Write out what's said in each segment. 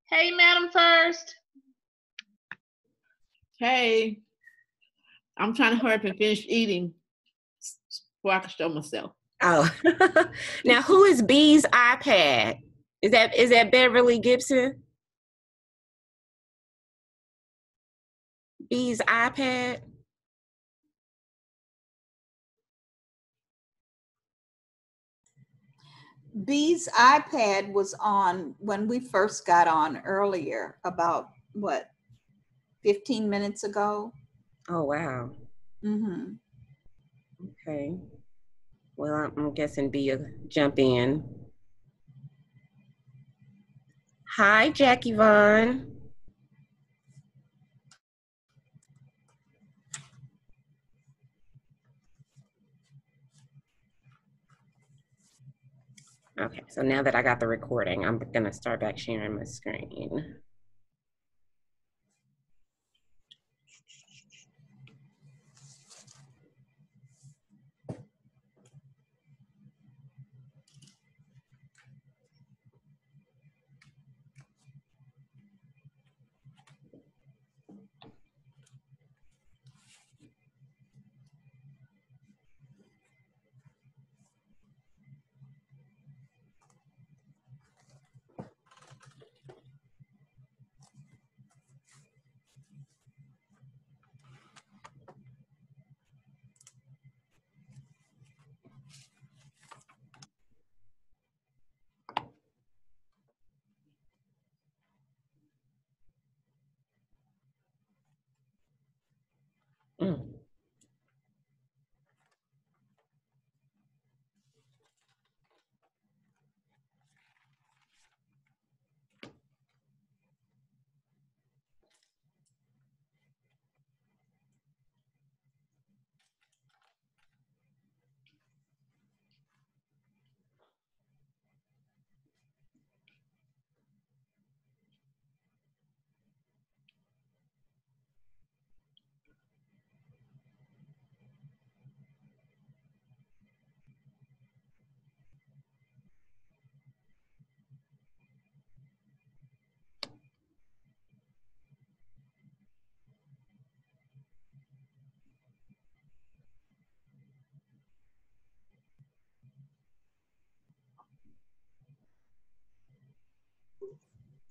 Hey, Madam First. Hey, I'm trying to hurry up and finish eating before I can show myself. Oh, now who is B's iPad? Is that Beverly Gibson? B's iPad? B's iPad was on when we first got on earlier, about what, 15 minutes ago? Oh, wow. Mm-hmm. Okay. Well, I'm guessing B will jump in. Hi, Jackie Vaughn. Okay, so now that I got the recording, I'm gonna start back sharing my screen.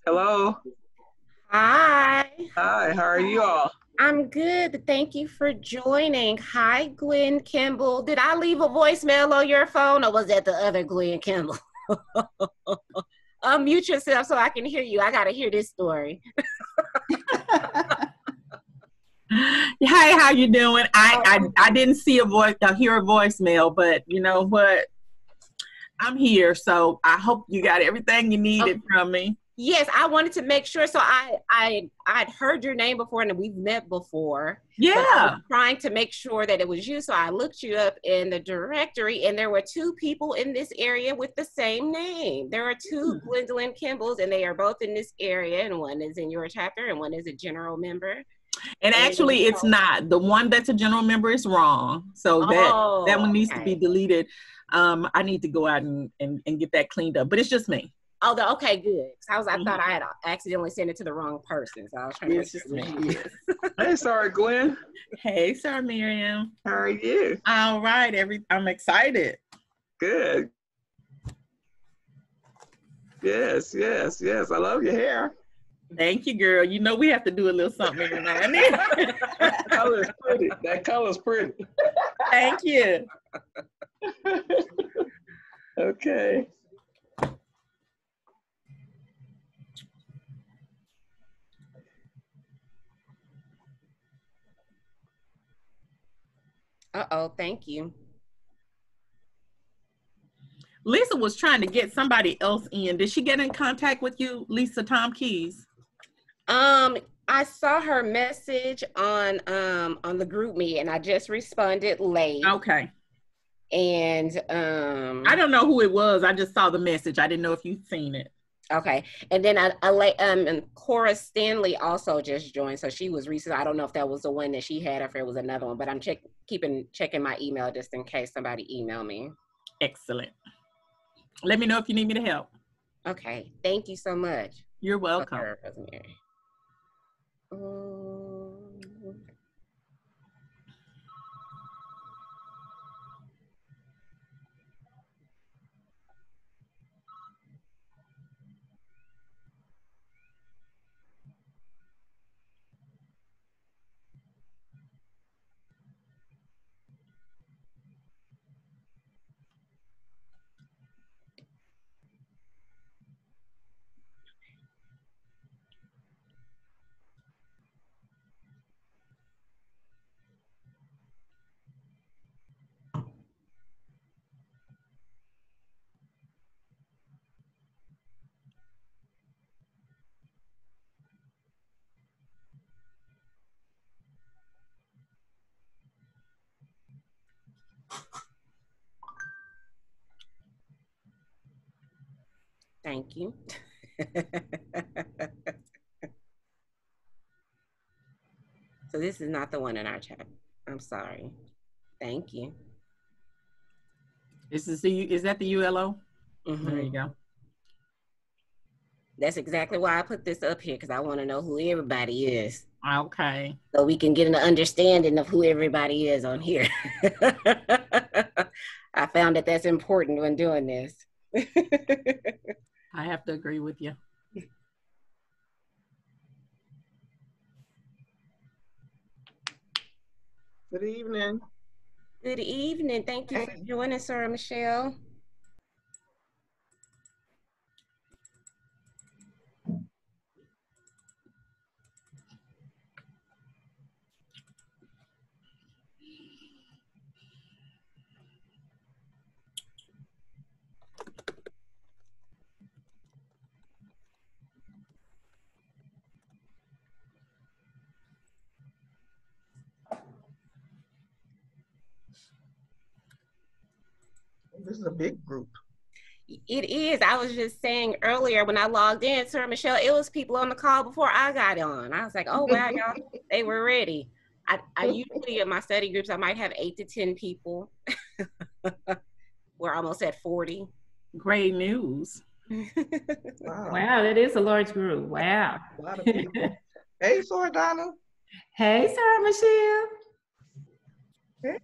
Hello. Hi. Hi, how are you all? I'm good. Thank you for joining. Hi, Glenn Kimball. Did I leave a voicemail on your phone or was that the other Glenn Kimball? Unmute yourself so I can hear you. I got to hear this story. Hey, how you doing? I didn't see hear a voicemail, but you know what? I'm here, so I hope you got everything you needed from me. Yes, I wanted to make sure. So I'd heard your name before and we've met before. Yeah. But I was trying to make sure that it was you. So I looked you up in the directory and there were two people in this area with the same name. There are two Gwendolyn Kimballs and they are both in this area and one is in your chapter and one is a general member. And actually it's not. The one that's a general member is wrong. So that one needs to be deleted. I need to go out and get that cleaned up, but it's just me. Oh, okay, good. I thought I had accidentally sent it to the wrong person, so I was trying to. It's just me. Hey, sorry, Gwen. Hey, sorry, Miriam. How are you? All right, I'm excited. Good. Yes. I love your hair. Thank you, girl. You know we have to do a little something every now and then. That color's pretty. That color's pretty. Thank you. Okay. Uh-oh, thank you. Lisa was trying to get somebody else in. Did she get in contact with you, Lisa Tom Keys? I saw her message on the group me and I just responded late. Okay. And I don't know who it was. I just saw the message. I didn't know if you'd seen it. Okay. And then and Cora Stanley also just joined. So she was recent. I don't know if that was the one that she had or if it was another one, but I'm checking my email just in case somebody email me. Excellent. Let me know if you need me to help. Okay, thank you so much. You're welcome. Okay, Rosemary. Thank you. So this is not the one in our chat. I'm sorry. Thank you. Is that the ULO? There you go. That's exactly why I put this up here, because I want to know who everybody is. Okay. So we can get an understanding of who everybody is on here. I found that that's important when doing this. I have to agree with you. Good evening. Good evening. Thank you for joining, Sarah Michelle. This is a big group. It is. I was just saying earlier when I logged in, Sarah Michelle, it was people on the call before I got on. I was like, oh, wow, y'all, they were ready. I usually in my study groups, I might have 8 to 10 people. We're almost at 40. Great news. Wow, that is a large group. Wow. A lot of people. Hey, Sordana. Hey, Sarah Michelle. Hey.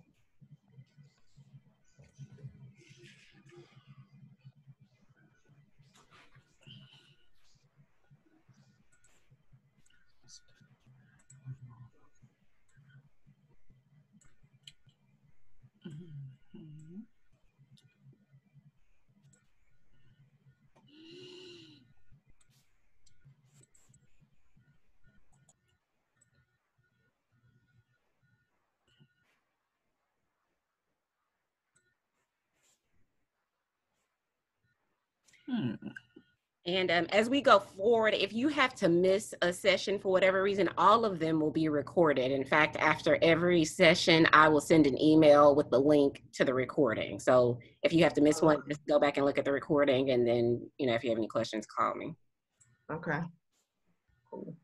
And as we go forward, if you have to miss a session for whatever reason, all of them will be recorded. In fact, after every session, I will send an email with the link to the recording. So if you have to miss one, just go back and look at the recording. And then, you know, if you have any questions, call me. Okay. Cool.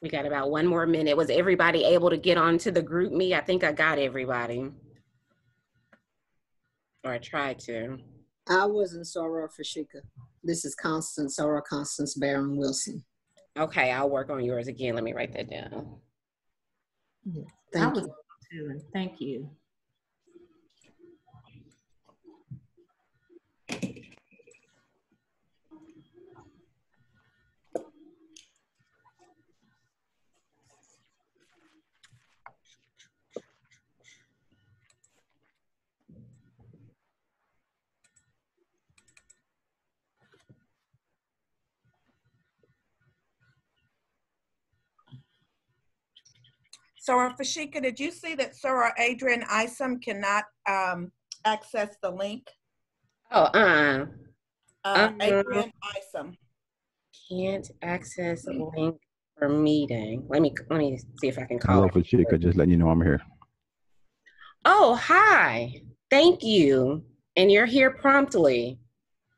We got about 1 more minute. Was everybody able to get onto the group me? I think I got everybody. Or I tried to. I wasn't Sarah Fashika. This is Sarah Constance Barron Wilson. Okay, I'll work on yours again. Let me write that down. Thank you. Too. Thank you. Sarah Fashika, did you see that Sarah Adrian Isom cannot access the link? Oh, Adrian Isom. Can't access link for meeting. Let me see if I can call Hello, her. Fashika. Just letting you know I'm here. Oh, hi. Thank you. And you're here promptly.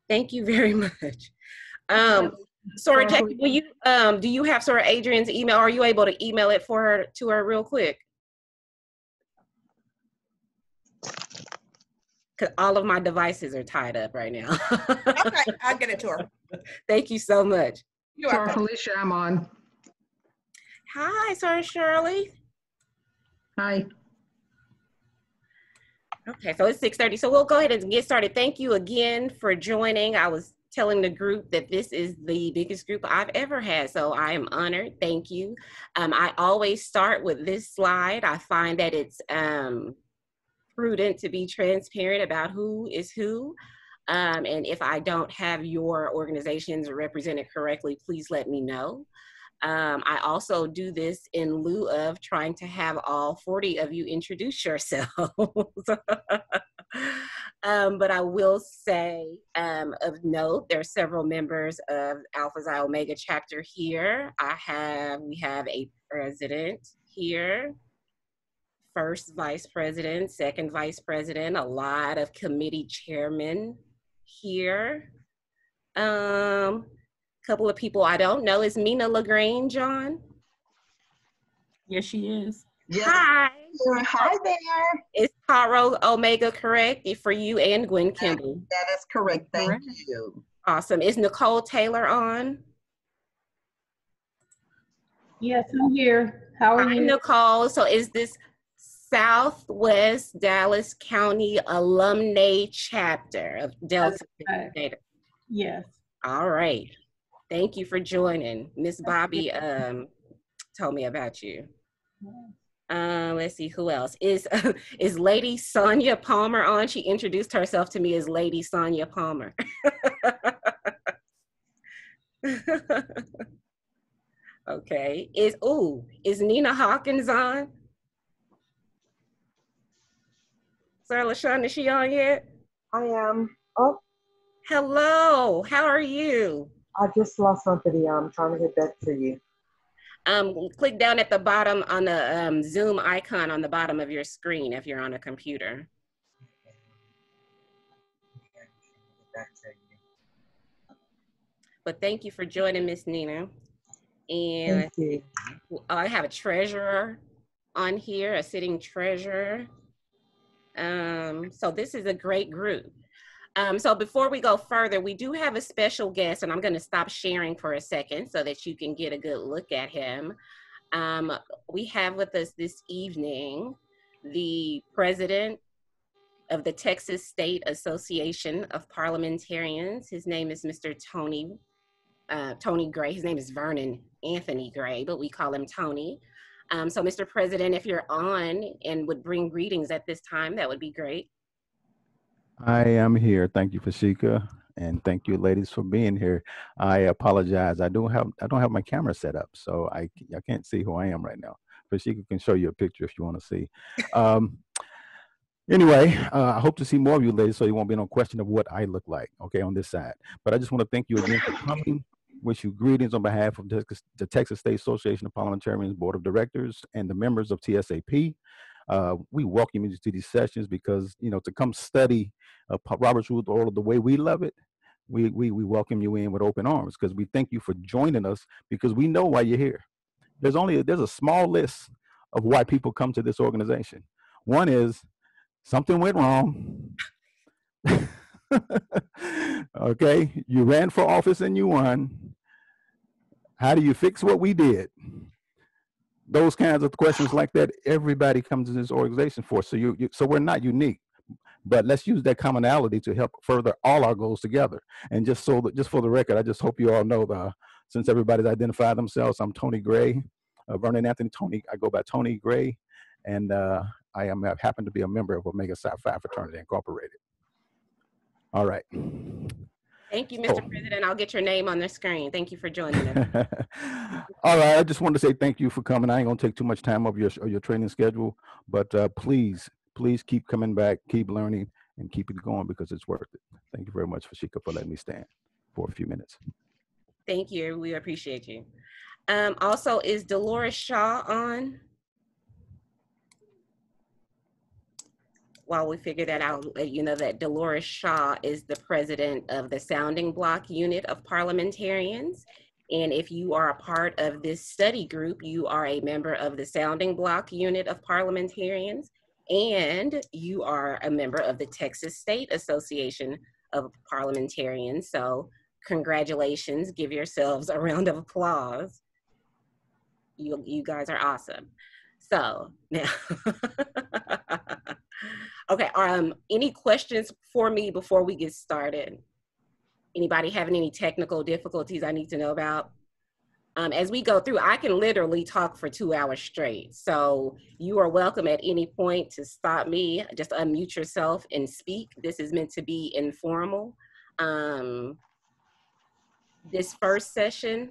Thank you very much. Sorry, Jackie, will you, do you have Sora Adrian's email? Are you able to email it to her real quick? Because all of my devices are tied up right now. Okay, I'll get it to her. Thank you so much. You're Sora welcome. Felicia, I'm on. Hi, Sora Shirley. Hi. Okay, so it's 6:30, so we'll go ahead and get started. Thank you again for joining. I was telling the group that this is the biggest group I've ever had, so I am honored. Thank you. I always start with this slide. I find that it's prudent to be transparent about who is who. And if I don't have your organizations represented correctly, please let me know. I also do this in lieu of trying to have all 40 of you introduce yourselves. But I will say, of note, there are several members of Alpha Xi Omega chapter here. We have a president here, first vice president, second vice president, a lot of committee chairmen here. Couple of people I don't know. Is Mina LaGrange on? Yes, she is. Yes. Hi. Hi there. Is Taro Omega correct for you and Gwen Kimball? That is correct. Thank Correct. you. Awesome. Is Nicole Taylor on? Yes, I'm here. How are Hi, you? Nicole. So is this Southwest Dallas County Alumni Chapter of Delta right. Theta? Yes. All right. Thank you for joining. Miss Bobby told me about you. Let's see who else. Is Lady Sonia Palmer on? She introduced herself to me as Lady Sonia Palmer. Okay. Is Nina Hawkins on? Sarah LaShawn, is she on yet? I am. Oh, Hello. How are you? I just lost some video. I'm trying to get that to you. Click down at the bottom on the Zoom icon on the bottom of your screen if you're on a computer. But thank you for joining, Miss Nina. And Thank you. I have a treasurer on here, a sitting treasurer. So this is a great group. So before we go further, we do have a special guest, and I'm going to stop sharing for a second so that you can get a good look at him. We have with us this evening the president of the Texas State Association of Parliamentarians. His name is Mr. Tony Gray. His name is Vernon Anthony Gray, but we call him Tony. So Mr. President, if you're on and would bring greetings at this time, that would be great. I am here. Thank you, Fashika, and thank you, ladies, for being here. I apologize. I don't have my camera set up, so I can't see who I am right now. Fashika can show you a picture if you want to see. Anyway, I hope to see more of you ladies, so you won't be no question of what I look like. Okay, on this side. But I just want to thank you again for coming. Wish you greetings on behalf of the Texas State Association of Parliamentarians Board of Directors and the members of TSAP. We welcome you to these sessions because, you know, to come study Robert's Rules of Order the way we love it, we welcome you in with open arms because we thank you for joining us because we know why you're here. There's a small list of why people come to this organization. One is something went wrong. Okay, you ran for office and you won. How do you fix what we did? Those kinds of questions like that, everybody comes to this organization for. So so we're not unique, but let's use that commonality to help further all our goals together. And just for the record, I just hope you all know since everybody's identified themselves, I'm Tony Gray, Vernon Anthony Tony. I go by Tony Gray, and I happen to be a member of Omega Psi Phi Fraternity Incorporated. All right. Thank you, Mr. President. I'll get your name on the screen. Thank you for joining us. All right. I just wanted to say thank you for coming. I ain't going to take too much time of your training schedule, but please keep coming back, keep learning, and keep it going because it's worth it. Thank you very much, Fashika, for letting me stand for a few minutes. Thank you. We appreciate you. Also, is Dolores Shaw on? while we figure that out, let you know that Dolores Shaw is the president of the Sounding Block unit of parliamentarians. And if you are a part of this study group, you are a member of the Sounding Block unit of parliamentarians, and you are a member of the Texas State Association of Parliamentarians. So congratulations, give yourselves a round of applause. You guys are awesome. So now, okay, any questions for me before we get started? Anybody having any technical difficulties I need to know about? As we go through, I can literally talk for 2 hours straight. So you are welcome at any point to stop me, just unmute yourself and speak. This is meant to be informal. This first session,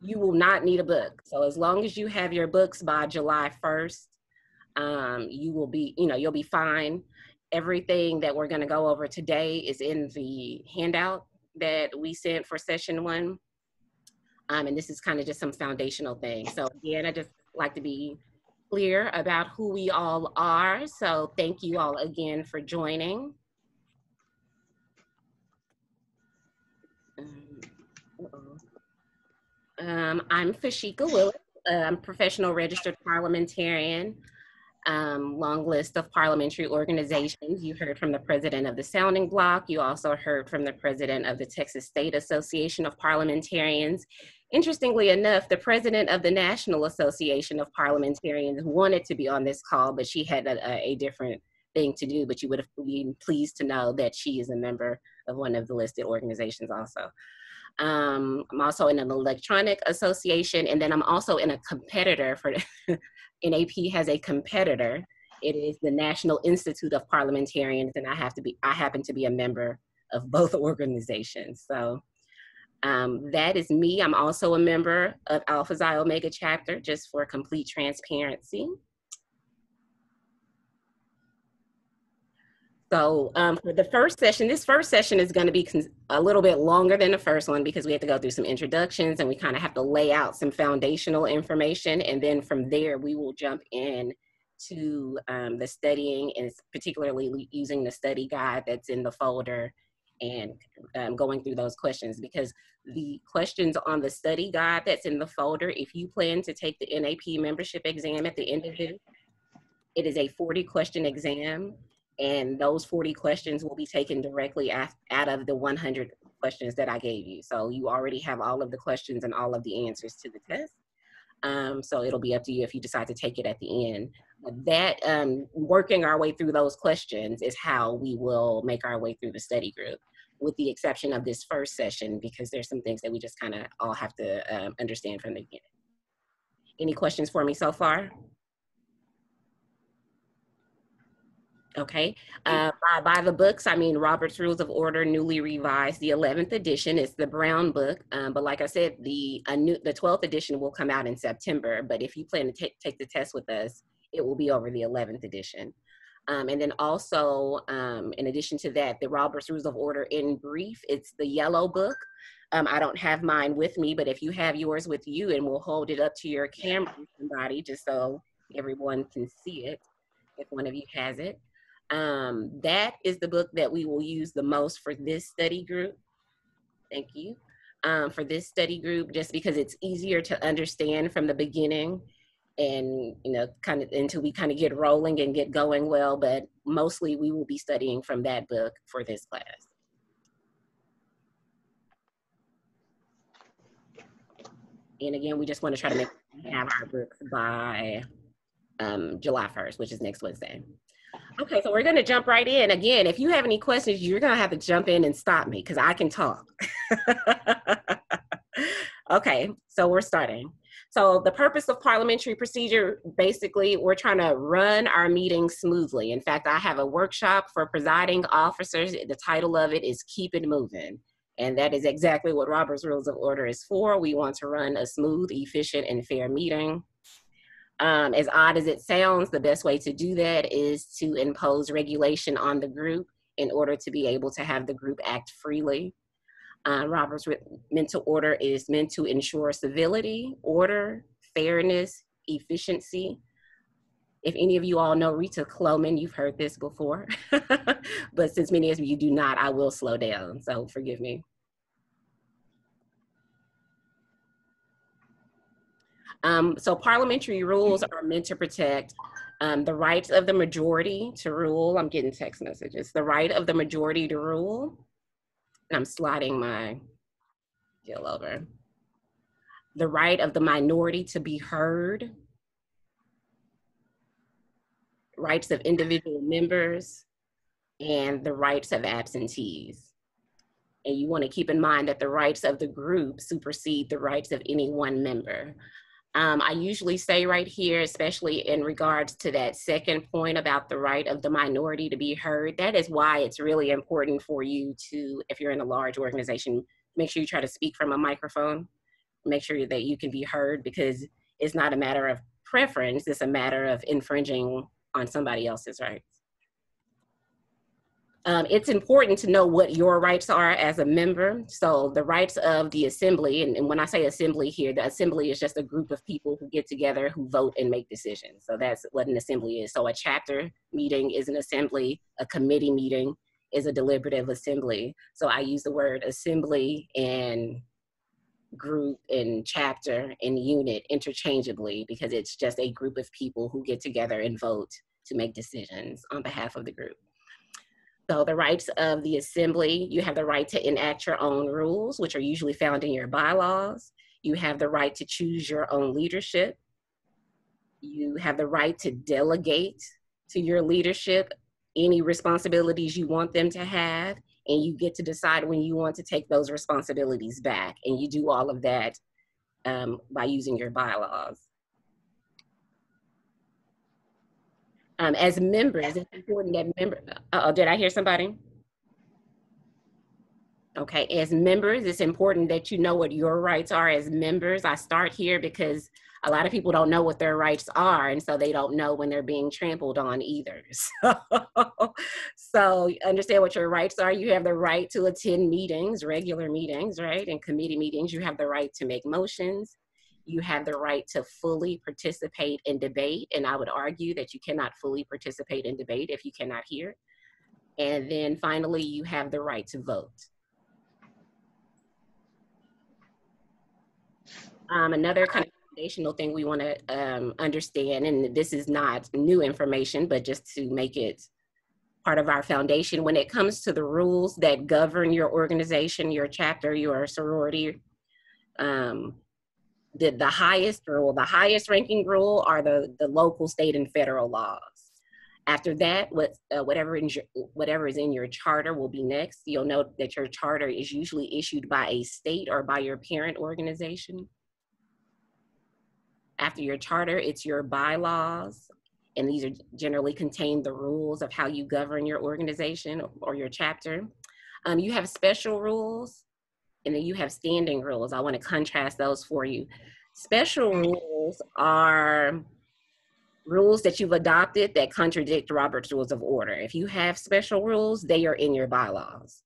you will not need a book. So as long as you have your books by July 1st, you will be, you'll be fine. Everything that we're gonna go over today is in the handout that we sent for session 1. And this is kind of just some foundational things. So again, I just like to be clear about who we all are. So thank you all again for joining. I'm Fashika Willis. I'm professional registered parliamentarian. Long list of parliamentary organizations. You heard from the president of the Sounding Block. You also heard from the president of the Texas State Association of Parliamentarians. Interestingly enough, the president of the National Association of Parliamentarians wanted to be on this call, but she had a different thing to do, but you would have been pleased to know that she is a member of one of the listed organizations also. I'm also in an electronic association, and then I'm also in a competitor for NAP has a competitor. It is the National Institute of Parliamentarians, and I happen to be a member of both organizations. So that is me. I'm also a member of Alpha Xi Omega chapter, just for complete transparency. So for the first session, this first session is going to be a little bit longer than the first one because we have to go through some introductions and we kind of have to lay out some foundational information. And then from there, we will jump in to the studying, and particularly using the study guide that's in the folder and going through those questions, because the questions on the study guide that's in the folder, if you plan to take the NAP membership exam at the end of it, it is a 40-question exam. And those 40 questions will be taken directly out of the 100 questions that I gave you. So you already have all of the questions and all of the answers to the test. So it'll be up to you if you decide to take it at the end. But that, working our way through those questions is how we will make our way through the study group, with the exception of this first session, because there's some things that we just kind of all have to understand from the beginning. Any questions for me so far? Okay, by the books, I mean Robert's Rules of Order, newly revised, the 11th edition. It's the brown book, but like I said, the 12th edition will come out in September, but if you plan to take the test with us, it will be over the 11th edition. And then also, in addition to that, the Robert's Rules of Order in brief, it's the yellow book. I don't have mine with me, but if you have yours with you, and we'll hold it up to your camera, somebody, just so everyone can see it, if one of you has it. That is the book that we will use the most for this study group. Thank you. For this study group, just because it's easier to understand from the beginning and, kind of until we kind of get rolling and get going well, but mostly we will be studying from that book for this class. And again, we just want to try to have our books by July 1st, which is next Wednesday. Okay, so we're going to jump right in. Again, if you have any questions, you're going to have to jump in and stop me because I can talk. Okay, so we're starting. So the purpose of parliamentary procedure, basically, we're trying to run our meetings smoothly. In fact, I have a workshop for presiding officers. The title of it is Keep It Moving. And that is exactly what Robert's Rules of Order is for. We want to run a smooth, efficient, and fair meeting. As odd as it sounds, the best way to do that is to impose regulation on the group in order to be able to have the group act freely. Robert's Mental Order is meant to ensure civility, order, fairness, efficiency, If any of you all know Rita Cloman, you've heard this before. But since many of you do not, I will slow down, so forgive me. So parliamentary rules are meant to protect the rights of the majority to rule. I'm getting text messages. The right of the majority to rule. And I'm sliding my deal over. The right of the minority to be heard. Rights of individual members, and the rights of absentees. And you want to keep in mind that the rights of the group supersede the rights of any one member. I usually say right here, especially in regards to that second point about the right of the minority to be heard, that is why it's really important for you to, if you're in a large organization, make sure you try to speak from a microphone, make sure that you can be heard, because it's not a matter of preference, it's a matter of infringing on somebody else's rights. It's important to know what your rights are as a member. So the rights of the assembly, and when I say assembly here, the assembly is just a group of people who get together, who vote and make decisions. So that's what an assembly is. So a chapter meeting is an assembly, a committee meeting is a deliberative assembly. So I use the word assembly and group and chapter and unit interchangeably, because it's just a group of people who get together and vote to make decisions on behalf of the group. So the rights of the assembly, you have the right to enact your own rules, which are usually found in your bylaws. You have the right to choose your own leadership. You have the right to delegate to your leadership any responsibilities you want them to have, and you get to decide when you want to take those responsibilities back. And you do all of that by using your bylaws. As members, it's important that did I hear somebody? Okay, as members, it's important that you know what your rights are as members. I start here because a lot of people don't know what their rights are, and so they don't know when they're being trampled on either. So understand what your rights are. You have the right to attend meetings, regular meetings, right? And committee meetings. You have the right to make motions. You have the right to fully participate in debate. And I would argue that you cannot fully participate in debate if you cannot hear. And then finally, you have the right to vote. Another kind of foundational thing we want to understand, and this is not new information, but just to make it part of our foundation, when it comes to the rules that govern your organization, your chapter, your sorority, the highest rule, the highest ranking rule are the local, state, and federal laws. After that, whatever is in your charter will be next. You'll note that your charter is usually issued by a state or by your parent organization. After your charter, it's your bylaws, and these are generally contain the rules of how you govern your organization or your chapter. You have special rules, and then you have standing rules. I want to contrast those for you. Special rules are rules that you've adopted that contradict Robert's Rules of Order. If you have special rules, they are in your bylaws.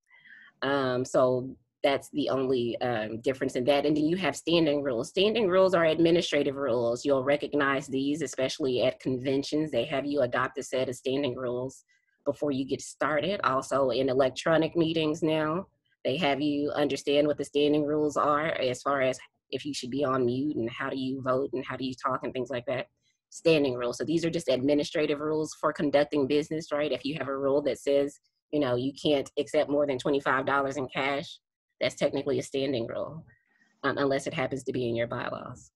So that's the only difference in that. And then you have standing rules. Standing rules are administrative rules. You'll recognize these, especially at conventions. They have you adopt a set of standing rules before you get started. Also in electronic meetings now, they have you understand what the standing rules are as far as if you should be on mute and how do you vote and how do you talk and things like that. Standing rules. So these are just administrative rules for conducting business, right? If you have a rule that says, you know, you can't accept more than $25 in cash, that's technically a standing rule, unless it happens to be in your bylaws.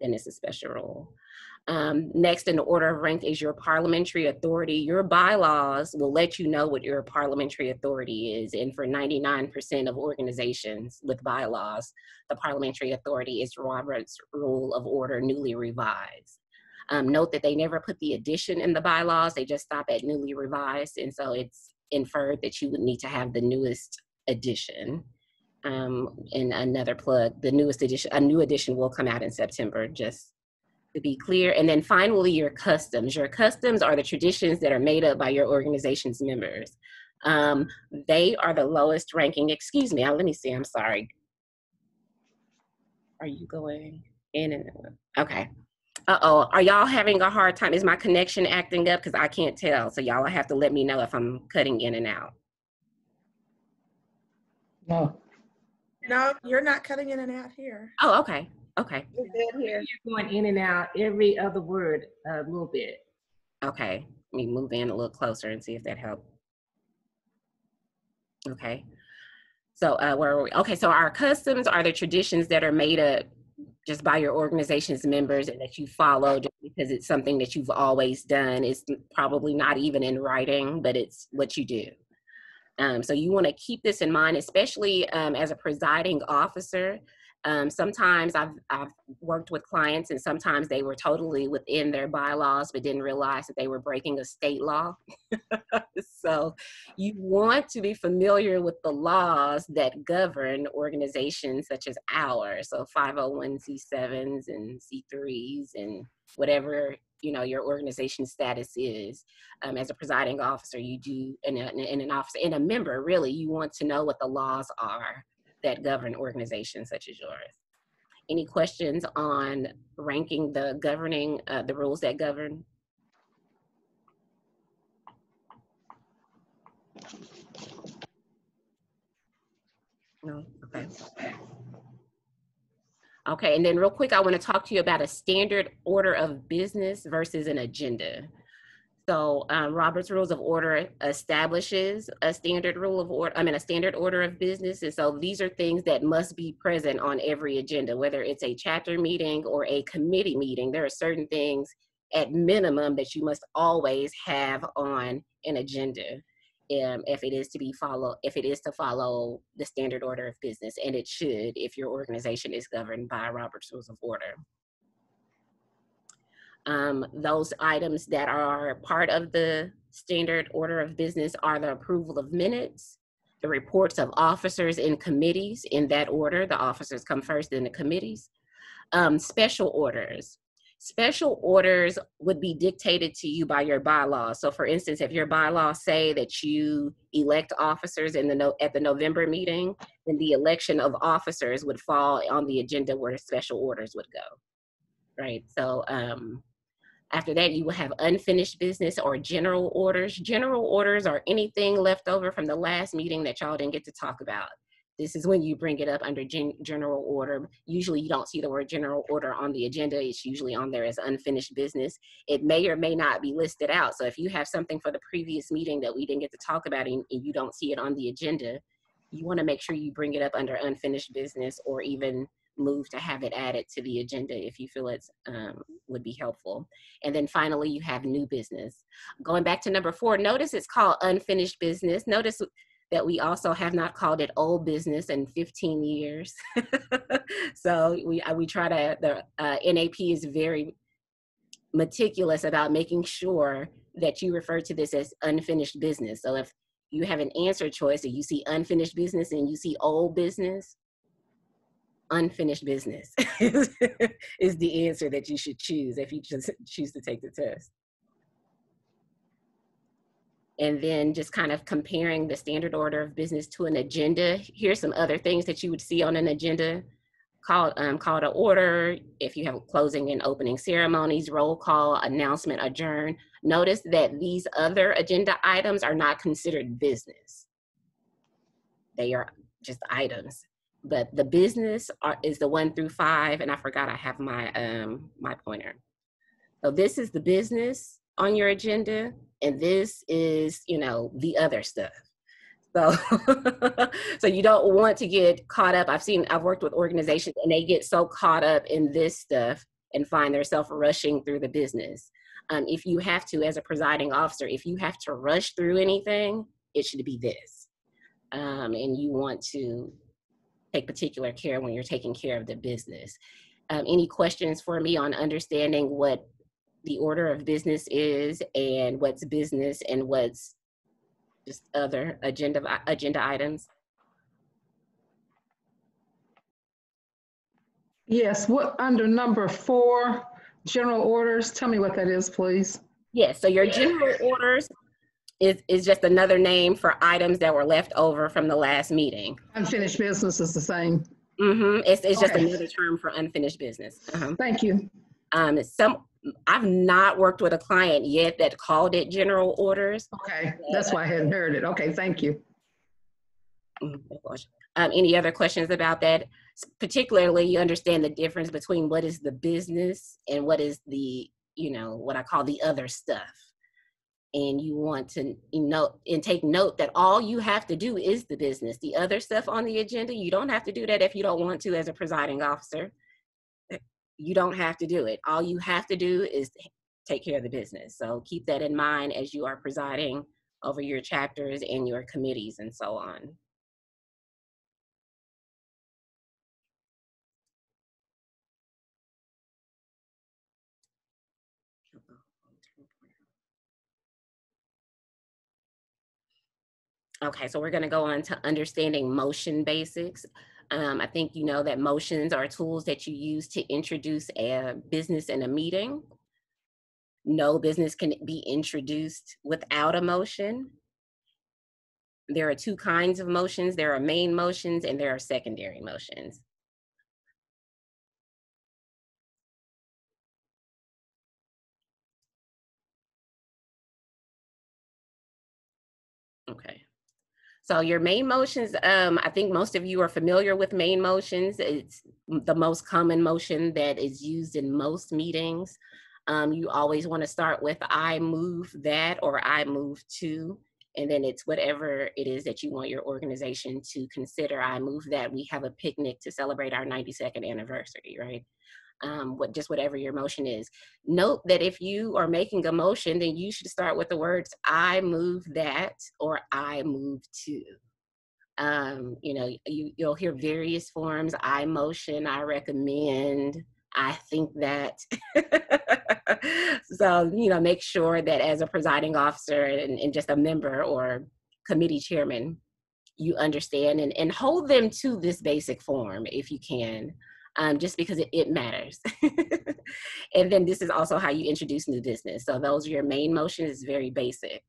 Then it's a special rule. Next in the order of rank is your parliamentary authority. Your bylaws will let you know what your parliamentary authority is. And for 99% of organizations with bylaws, the parliamentary authority is Robert's Rule of Order newly revised. Note that they never put the addition in the bylaws. They just stop at newly revised. And so it's inferred that you would need to have the newest edition. And another plug, the newest edition, a new edition will come out in September, just to be clear. And then finally, your customs. Your customs are the traditions that are made up by your organization's members. They are the lowest ranking, excuse me, let me see, I'm sorry. Are you going in and okay. Uh-oh, are y'all having a hard time? Is my connection acting up? Because I can't tell. So y'all have to let me know if I'm cutting in and out. No. No, you're not cutting in and out here. Oh, okay. Okay. We're good here. You're going in and out every other word a little bit. Okay. Let me move in a little closer and see if that helped. Okay. So where were we? Okay, so our customs are the traditions that are made up just by your organization's members and that you follow just because it's something that you've always done. It's probably not even in writing, but it's what you do. So you want to keep this in mind, especially as a presiding officer. Sometimes I've worked with clients and sometimes they were totally within their bylaws but didn't realize that they were breaking a state law. So you want to be familiar with the laws that govern organizations such as ours, so 501c7s and C3s and whatever your organization status is. As a presiding officer, you do, and an officer and a member, really, you want to know what the laws are that govern organizations such as yours. Any questions on ranking the governing, the rules that govern? No, okay. Okay, and then real quick, I want to talk to you about a standard order of business versus an agenda. So Robert's Rules of Order establishes a standard a standard order of business. And so these are things that must be present on every agenda, whether it's a chapter meeting or a committee meeting. There are certain things at minimum that you must always have on an agenda if it is to follow the standard order of business, and it should if your organization is governed by Robert's Rules of Order. Those items that are part of the standard order of business are the approval of minutes, the reports of officers and committees in that order. The officers come first, then the committees. Special orders. Special orders would be dictated to you by your bylaws. So for instance, if your bylaws say that you elect officers at the November meeting, then the election of officers would fall on the agenda where special orders would go, right? So after that, you will have unfinished business or general orders. General orders are anything left over from the last meeting that y'all didn't get to talk about. This is when you bring it up under general order. Usually you don't see the word general order on the agenda. It's usually on there as unfinished business. It may or may not be listed out. So if you have something for the previous meeting that we didn't get to talk about and you don't see it on the agenda, you want to make sure you bring it up under unfinished business or even move to have it added to the agenda if you feel it would be helpful. And then finally, you have new business. Going back to number 4, notice it's called unfinished business. Notice that we also have not called it old business in 15 years. So we try to, the NAP is very meticulous about making sure that you refer to this as unfinished business. So if you have an answer choice and you see unfinished business and you see old business, unfinished business is the answer that you should choose if you just choose to take the test. And then just kind of comparing the standard order of business to an agenda. Here's some other things that you would see on an agenda: call to order, if you have closing and opening ceremonies, roll call, announcement, adjourn. Notice that these other agenda items are not considered business. They are just items. But the business is the 1 through 5, and I forgot I have my my pointer. So this is the business on your agenda, and this is, the other stuff. So, so you don't want to get caught up. I've worked with organizations and they get so caught up in this stuff and find themselves rushing through the business. If you have to, as a presiding officer, if you have to rush through anything, it should be this. And you want to take particular care when you're taking care of the business. Any questions for me on understanding what the order of business is and what's business and what's just other agenda items? Yes, what under number 4, general orders, tell me what that is, please. Yes, so your general orders is just another name for items that were left over from the last meeting. Unfinished business is the same. Mm-hmm. It's just another term for unfinished business. Thank you. I've not worked with a client yet that called it general orders. Okay, that's why I hadn't heard it. Okay, thank you. Any other questions about that? Particularly, you understand the difference between what is the business and what is the, what I call the other stuff. And you want to and take note that all you have to do is the business. The other stuff on the agenda, you don't have to do that if you don't want to as a presiding officer. You don't have to do it. All you have to do is take care of the business. So keep that in mind as you are presiding over your chapters and your committees and so on. Okay, so we're going to go on to understanding motion basics. I think you know that motions are tools that you use to introduce a business in a meeting. No business can be introduced without a motion. There are two kinds of motions. There are main motions and there are secondary motions. Okay. So your main motions, I think most of you are familiar with main motions. It's the most common motion that is used in most meetings. You always want to start with I move that or I move to, and then it's whatever it is that you want your organization to consider. I move that we have a picnic to celebrate our 92nd anniversary, right? Just whatever your motion is. Note that if you are making a motion, then you should start with the words I move that or I move to. You'll hear various forms. I motion, I recommend, I think that. So, make sure that as a presiding officer and just a member or committee chairman, you understand and hold them to this basic form if you can. Just because it matters. And then this is also how you introduce new business. So those are your main motions, is very basic.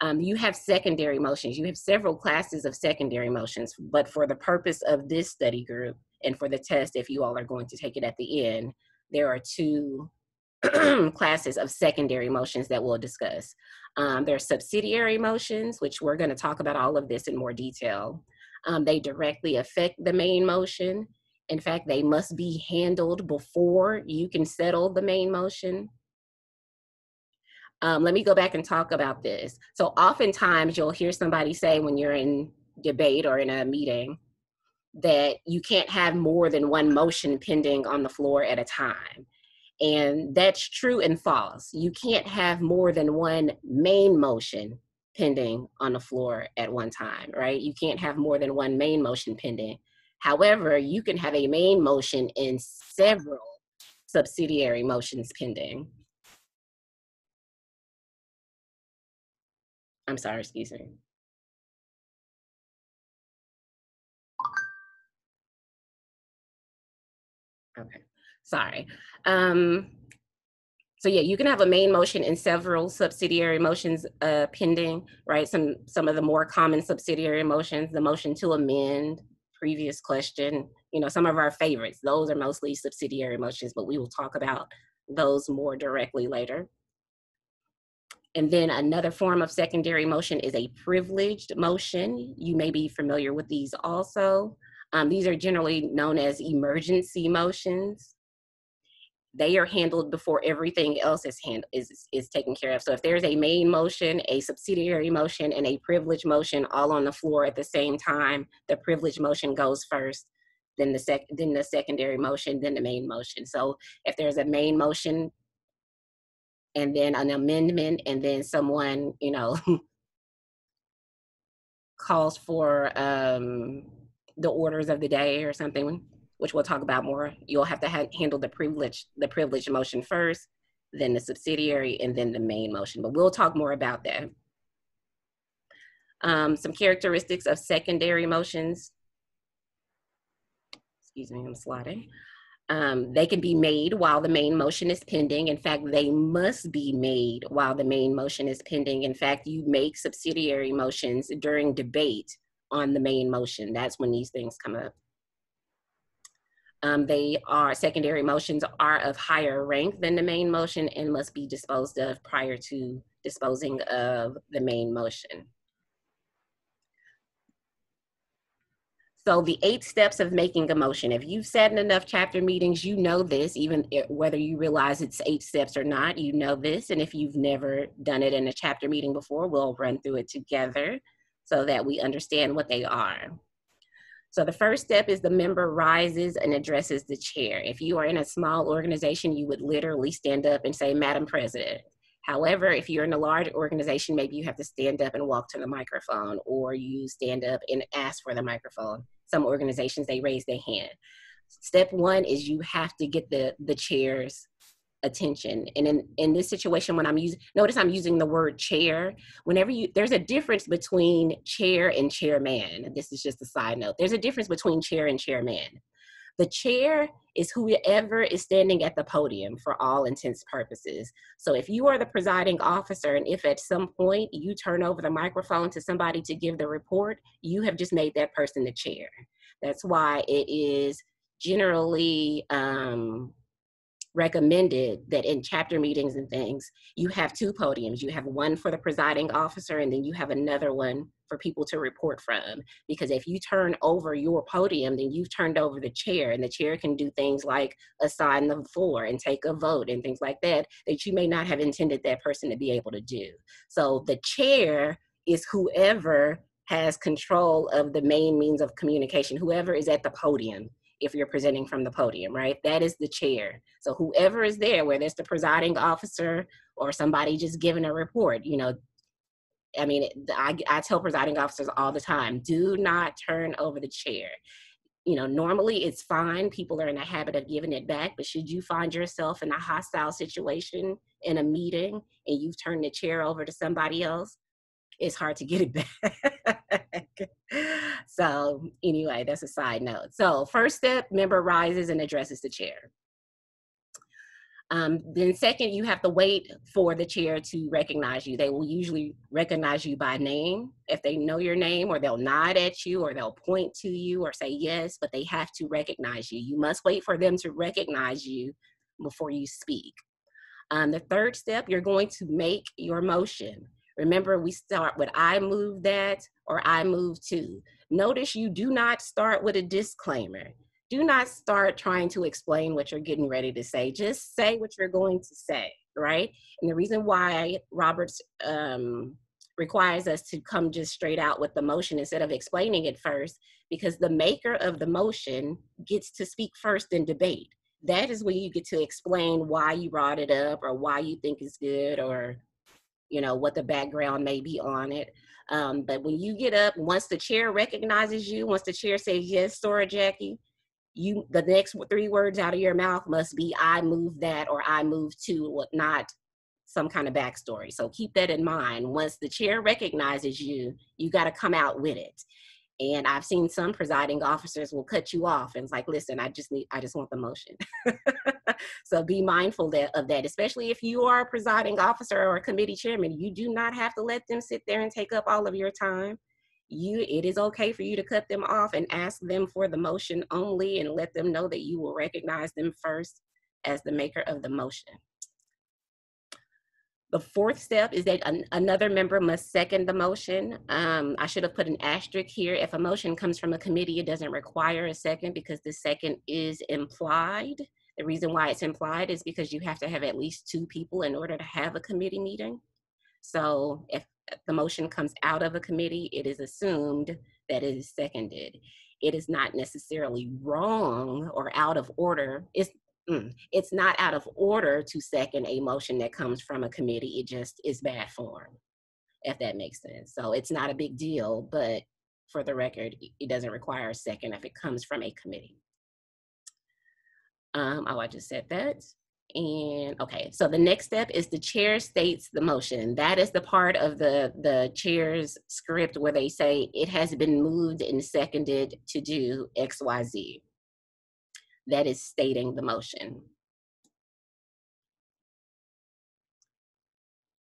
You have secondary motions. You have several classes of secondary motions, but for the purpose of this study group and for the test, if you all are going to take it at the end, there are two classes of secondary motions that we'll discuss. There are subsidiary motions, which we're going to talk about all of this in more detail. They directly affect the main motion. In fact, they must be handled before you can settle the main motion. Let me go back and talk about this. So oftentimes you'll hear somebody say when you're in debate or in a meeting that you can't have more than one motion pending on the floor at a time. And that's true and false. You can't have more than one main motion pending on the floor at one time, right? You can't have more than one main motion pending. However, you can have a main motion and several subsidiary motions pending. I'm sorry, excuse me. Okay, sorry. So yeah, you can have a main motion and several subsidiary motions pending, right? Some of the more common subsidiary motions, the motion to amend, previous question, some of our favorites. Those are mostly subsidiary motions, but we will talk about those more directly later. And then another form of secondary motion is a privileged motion. You may be familiar with these also. These are generally known as emergency motions. They are handled before everything else is taken care of. So if there's a main motion, a subsidiary motion, and a privilege motion all on the floor at the same time, the privilege motion goes first, then the secondary motion, then the main motion. So if there's a main motion and then an amendment and then someone, calls for the orders of the day or something, which we'll talk about more, you'll have to handle the privilege motion first, then the subsidiary, and then the main motion. But we'll talk more about that. Some characteristics of secondary motions. Excuse me, I'm sliding. They can be made while the main motion is pending. In fact, they must be made while the main motion is pending. In fact, you make subsidiary motions during debate on the main motion. That's when these things come up. Secondary motions are of higher rank than the main motion and must be disposed of prior to disposing of the main motion. So the 8 steps of making a motion, if you've sat in enough chapter meetings, you know this, even whether you realize it's 8 steps or not, you know this. And if you've never done it in a chapter meeting before, we'll run through it together so that we understand what they are. So the first step is the member rises and addresses the chair. If you are in a small organization, you would literally stand up and say, Madam President. However, if you're in a large organization, maybe you have to stand up and walk to the microphone, or you stand up and ask for the microphone. Some organizations, they raise their hand. Step 1 is you have to get the chair's attention. And in this situation, when notice I'm using the word chair. There's a difference between chair and chairman. This is just a side note. There's a difference between chair and chairman. The chair is whoever is standing at the podium for all intents and purposes. So if you are the presiding officer, and if at some point you turn over the microphone to somebody to give the report, you have just made that person the chair. That's why it is generally recommended that in chapter meetings and things, you have 2 podiums. You have one for the presiding officer, and then you have another one for people to report from. Because if you turn over your podium, then you've turned over the chair, and the chair can do things like assign the floor and take a vote and things like that you may not have intended that person to be able to do. So the chair is whoever has control of the main means of communication, whoever is at the podium. If you're presenting from the podium, right? That is the chair. So whoever is there, whether it's the presiding officer or somebody just giving a report, I mean, I tell presiding officers all the time, do not turn over the chair. Normally it's fine. People are in the habit of giving it back, but should you find yourself in a hostile situation in a meeting and you've turned the chair over to somebody else, it's hard to get it back. So anyway, that's a side note. So first step, member rises and addresses the chair. Then second, you have to wait for the chair to recognize you. They will usually recognize you by name if they know your name, or they'll nod at you, or they'll point to you or say yes, but they have to recognize you. You must wait for them to recognize you before you speak. The third step, you're going to make your motion. Remember, we start with I move that or I move to. Notice you do not start with a disclaimer. Do not start trying to explain what you're getting ready to say. Just say what you're going to say, right? And the reason why Roberts requires us to come just straight out with the motion instead of explaining it first, because the maker of the motion gets to speak first in debate. That is when you get to explain why you brought it up or why you think it's good, or what the background may be on it. But when you get up, once the chair recognizes you, once the chair says, yes, Sora Jackie, the next 3 words out of your mouth must be, I move that, or I move to, not some kind of backstory. So keep that in mind. Once the chair recognizes you, you got to come out with it. And I've seen some presiding officers will cut you off and it's like, listen, I just want the motion. So be mindful of that, especially if you are a presiding officer or a committee chairman. You do not have to let them sit there and take up all of your time. It is okay for you to cut them off and ask them for the motion only, and let them know that you will recognize them first as the maker of the motion. The fourth step is that another member must second the motion. I should have put an asterisk here. If a motion comes from a committee, it doesn't require a second because the second is implied. The reason why it's implied is because you have to have at least 2 people in order to have a committee meeting. So if the motion comes out of a committee, it is assumed that it is seconded. It is not necessarily wrong or out of order. It's not out of order to second a motion that comes from a committee. It just is bad form, if that makes sense. So it's not a big deal, but for the record, it doesn't require a second if it comes from a committee. I just said that. And okay, so the next step is the chair states the motion. That is the part of the chair's script where they say it has been moved and seconded to do XYZ. That is stating the motion.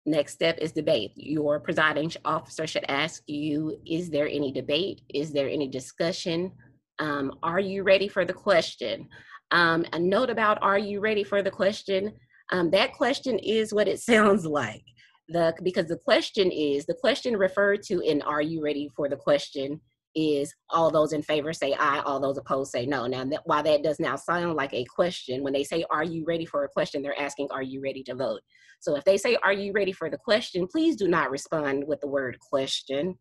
Next step is debate. Your presiding officer should ask you, is there any debate? Is there any discussion? Are you ready for the question? A note about are you ready for the question? That question is what it sounds like. Because the question referred to in are you ready for the question is all those in favor say aye, all those opposed say no. Now, while that does now sound like a question, when they say, are you ready for a question, they're asking, are you ready to vote? So if they say, are you ready for the question, please do not respond with the word question,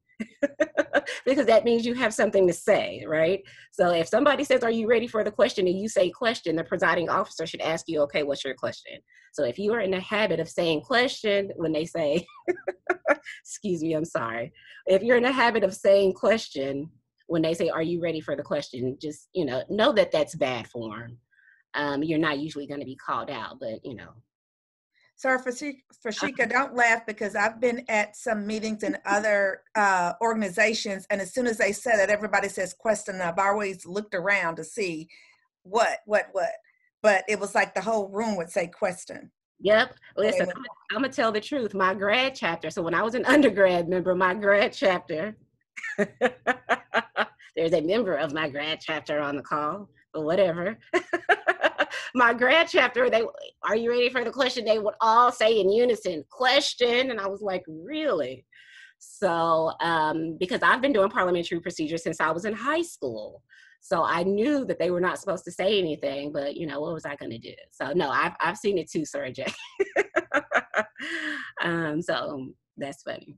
because that means you have something to say, right? So if somebody says, are you ready for the question, and you say question, the presiding officer should ask you, okay, what's your question? So if you are in the habit of saying question when they say, excuse me, I'm sorry. If you're in the habit of saying question when they say, are you ready for the question, just, know that that's bad form. You're not usually going to be called out, but, Sarah Fashika, don't laugh, because I've been at some meetings in other organizations, and as soon as they say that, everybody says question. I've always looked around to see what, but it was like the whole room would say question. Yep. Listen, I'm going to tell the truth. My grad chapter, so when I was an undergrad member, my grad chapter, there's a member of my grad chapter on the call, but whatever. My grad chapter, are you ready for the question? They would all say in unison, question. And I was like, really? So, because I've been doing parliamentary procedure since I was in high school. So I knew that they were not supposed to say anything, but what was I going to do? So no, I've seen it too, Sarah J. So that's funny.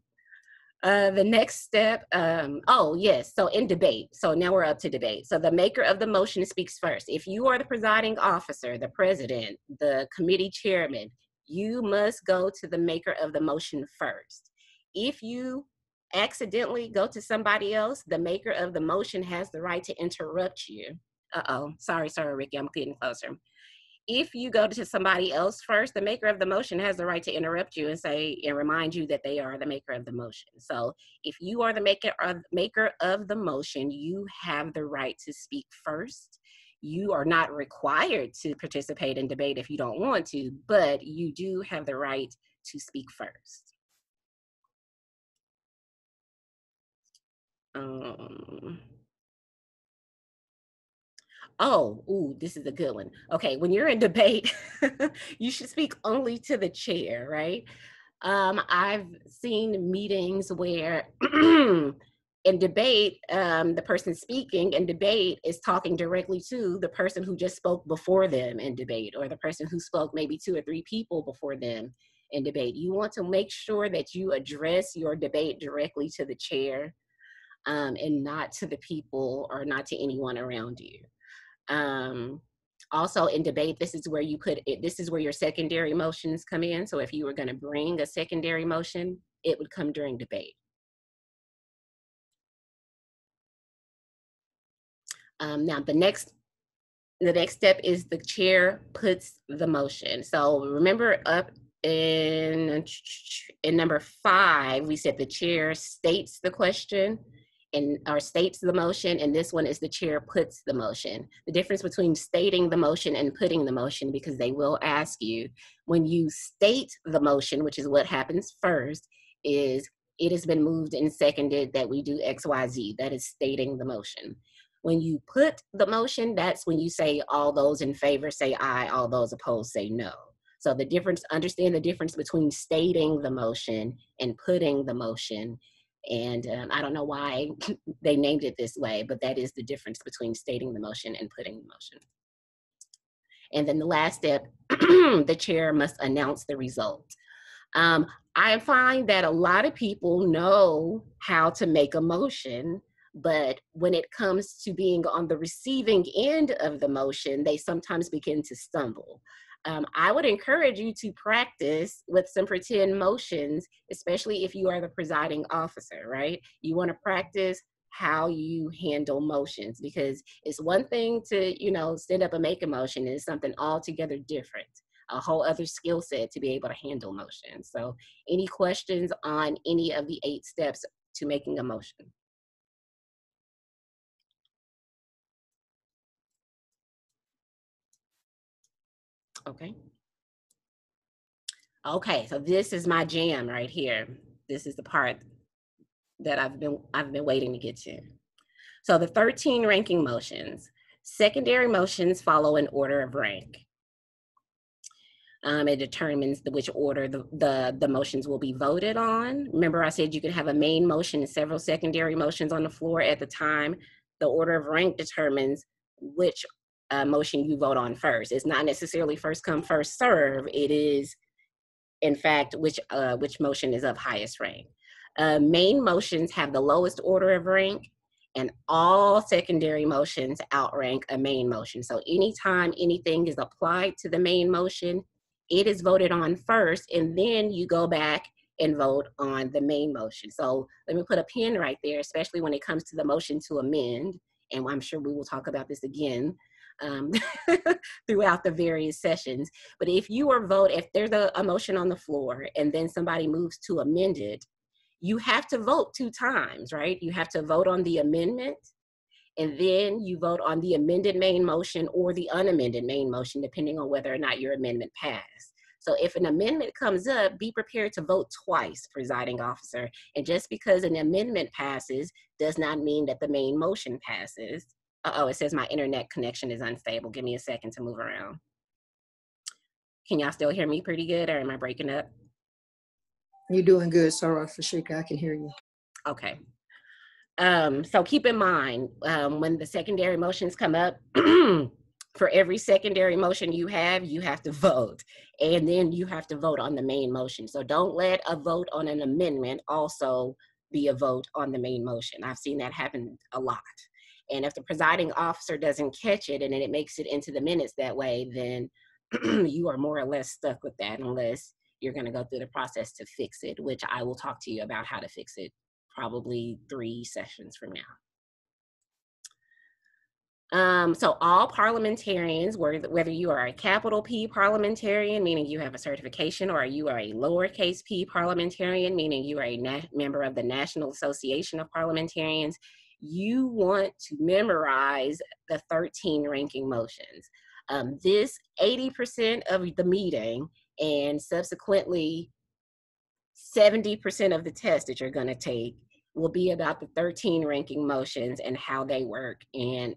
The next step, oh yes, so in debate. So now we're up to debate. So the maker of the motion speaks first. If you are the presiding officer, the president, the committee chairman, you must go to the maker of the motion first. If you accidentally go to somebody else, the maker of the motion has the right to interrupt you. Sorry, Ricky, I'm getting closer. If you go to somebody else first, the maker of the motion has the right to interrupt you and remind you that they are the maker of the motion. So if you are the maker of the motion, you have the right to speak first. You are not required to participate in debate if you don't want to, but you do have the right to speak first. This is a good one. Okay, when you're in debate, you should speak only to the chair, right? I've seen meetings where in debate, the person speaking in debate is talking directly to the person who just spoke before them in debate, or the person who spoke maybe 2 or 3 people before them in debate. You want to make sure that you address your debate directly to the chair, and not to the people or not to anyone around you. Also in debate, this is where your secondary motions come in. So if you were going to bring a secondary motion, it would come during debate. Now the next step is the chair puts the motion. So remember up in number 5, we said the chair states the question or states the motion, and this one is the chair puts the motion. The difference between stating the motion and putting the motion, because they will ask you, when you state the motion, which is what happens first, is it has been moved and seconded that we do XYZ. That is stating the motion. When you put the motion, that's when you say all those in favor say aye, all those opposed say no. So understand the difference between stating the motion and putting the motion. And I don't know why they named it this way, but that is the difference between stating the motion and putting the motion. And then the last step, the chair must announce the result. I find that a lot of people know how to make a motion, but when it comes to being on the receiving end of the motion, they sometimes begin to stumble. I would encourage you to practice with some pretend motions, especially if you are the presiding officer, right? You want to practice how you handle motions, because it's one thing to, stand up and make a motion, and it's something altogether different, a whole other skill set to be able to handle motions. So any questions on any of the 8 steps to making a motion? Okay, so this is my jam right here. This is the part that I've been waiting to get to. So the 13 ranking motions. Secondary motions follow an order of rank. It determines which order the motions will be voted on. Remember, I said you could have a main motion and several secondary motions on the floor at the time. The order of rank determines which motion you vote on first. It's not necessarily first come, first serve. It is, in fact, which motion is of highest rank. Main motions have the lowest order of rank, and all secondary motions outrank a main motion. So anytime anything is applied to the main motion, it is voted on first, and then you go back and vote on the main motion. So let me put a pin right there, especially when it comes to the motion to amend, and I'm sure we will talk about this again throughout the various sessions. But if there's a motion on the floor and then somebody moves to amend it, you have to vote 2 times, right? You have to vote on the amendment, and then you vote on the amended main motion or the unamended main motion, depending on whether or not your amendment passed. So if an amendment comes up, be prepared to vote twice, presiding officer. And just because an amendment passes does not mean that the main motion passes. Uh-oh, it says my internet connection is unstable. Give me a second to move around. Can y'all still hear me pretty good, or am I breaking up? You're doing good, Sarah Fashika. I can hear you. Okay. So keep in mind, when the secondary motions come up, for every secondary motion you have to vote, and then you have to vote on the main motion. So don't let a vote on an amendment also be a vote on the main motion. I've seen that happen a lot. And if the presiding officer doesn't catch it and then it makes it into the minutes that way, then you are more or less stuck with that unless you're going to go through the process to fix it, which I will talk to you about how to fix it probably 3 sessions from now. So all parliamentarians, whether you are a capital P parliamentarian, meaning you have a certification, or you are a lowercase p parliamentarian, meaning you are a member of the National Association of Parliamentarians, you want to memorize the 13 ranking motions. This 80% of the meeting and subsequently 70% of the test that you're going to take will be about the 13 ranking motions and how they work and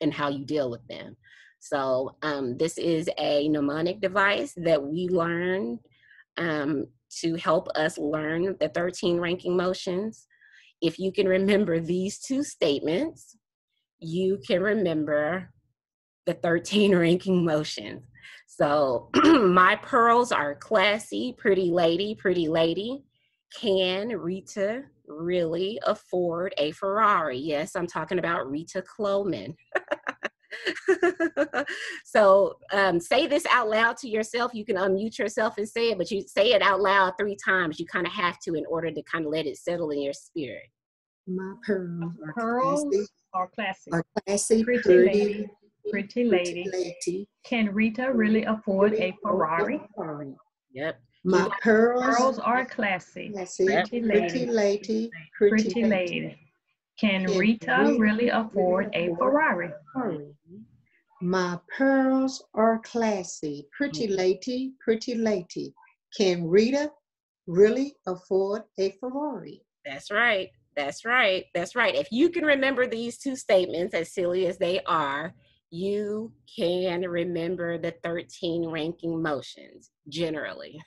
and how you deal with them. So this is a mnemonic device that we learned to help us learn the 13 ranking motions. If you can remember these 2 statements, you can remember the 13 ranking motions. So my pearls are classy, pretty lady, pretty lady. Can Rita really afford a Ferrari? Yes, I'm talking about Rita Cloman. So say this out loud to yourself. You can unmute yourself and say it, but you say it out loud 3 times. You kind of have to in order to kind of let it settle in your spirit. My pearls are classy. Are classy, pretty lady. Can Rita really afford a Ferrari? Yep. My pearls are classy. Pretty lady. Can Rita really afford a Ferrari? My pearls are classy. Pretty lady. Can Rita really afford a Ferrari? That's right. That's right. That's right. If you can remember these 2 statements, as silly as they are, you can remember the 13 ranking motions generally.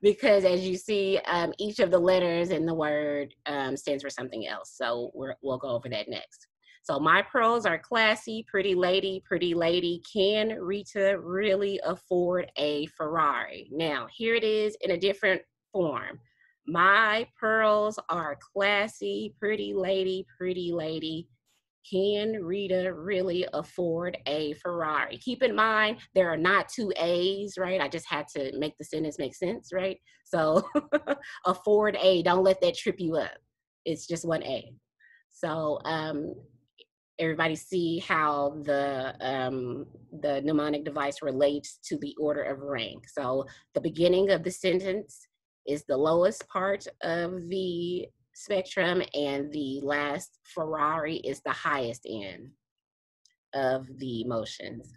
Because as you see, each of the letters in the word stands for something else. So we'll go over that next. So my pearls are classy, pretty lady. Can Rita really afford a Ferrari? Now, here it is in a different form. My pearls are classy, pretty lady. Can Rita really afford a Ferrari? Keep in mind, there are not 2 A's, right? I just had to make the sentence make sense, right? So afford a, don't let that trip you up. It's just 1 A. So everybody see how the mnemonic device relates to the order of rank. So the beginning of the sentence is the lowest part of the spectrum, and the last Ferrari is the highest end of the motions.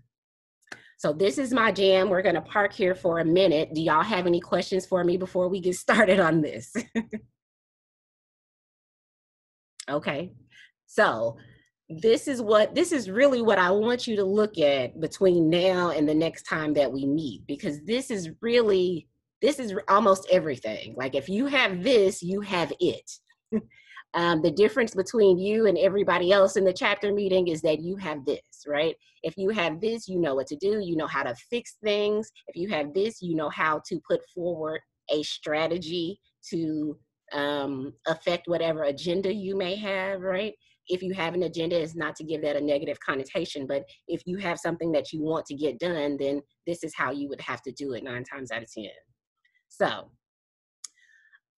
So this is my jam. We're going to park here for a minute. Do y'all have any questions for me before we get started on this? Okay. So this is really what I want you to look at between now and the next time that we meet, because this is almost everything. Like if you have this, you have it. The difference between you and everybody else in the chapter meeting is that you have this, right? If you have this, you know what to do. You know how to fix things. If you have this, you know how to put forward a strategy to affect whatever agenda you may have, right? If you have an agenda, it's not to give that a negative connotation, but if you have something that you want to get done, then this is how you would have to do it 9 times out of 10. So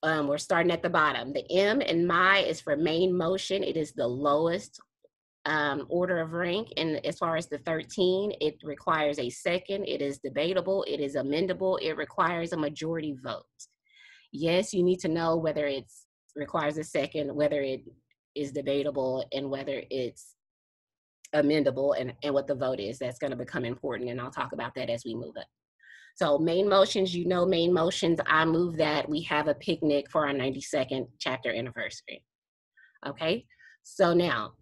we're starting at the bottom. The M in my is for main motion. It is the lowest order of rank. And as far as the 13, it requires a second. It is debatable. It is amendable. It requires a majority vote. Yes, you need to know whether it requires a second, whether it is debatable, and whether it's amendable, and what the vote is. That's going to become important, and I'll talk about that as we move up. So main motions, main motions, I move that we have a picnic for our 92nd chapter anniversary. Okay, so now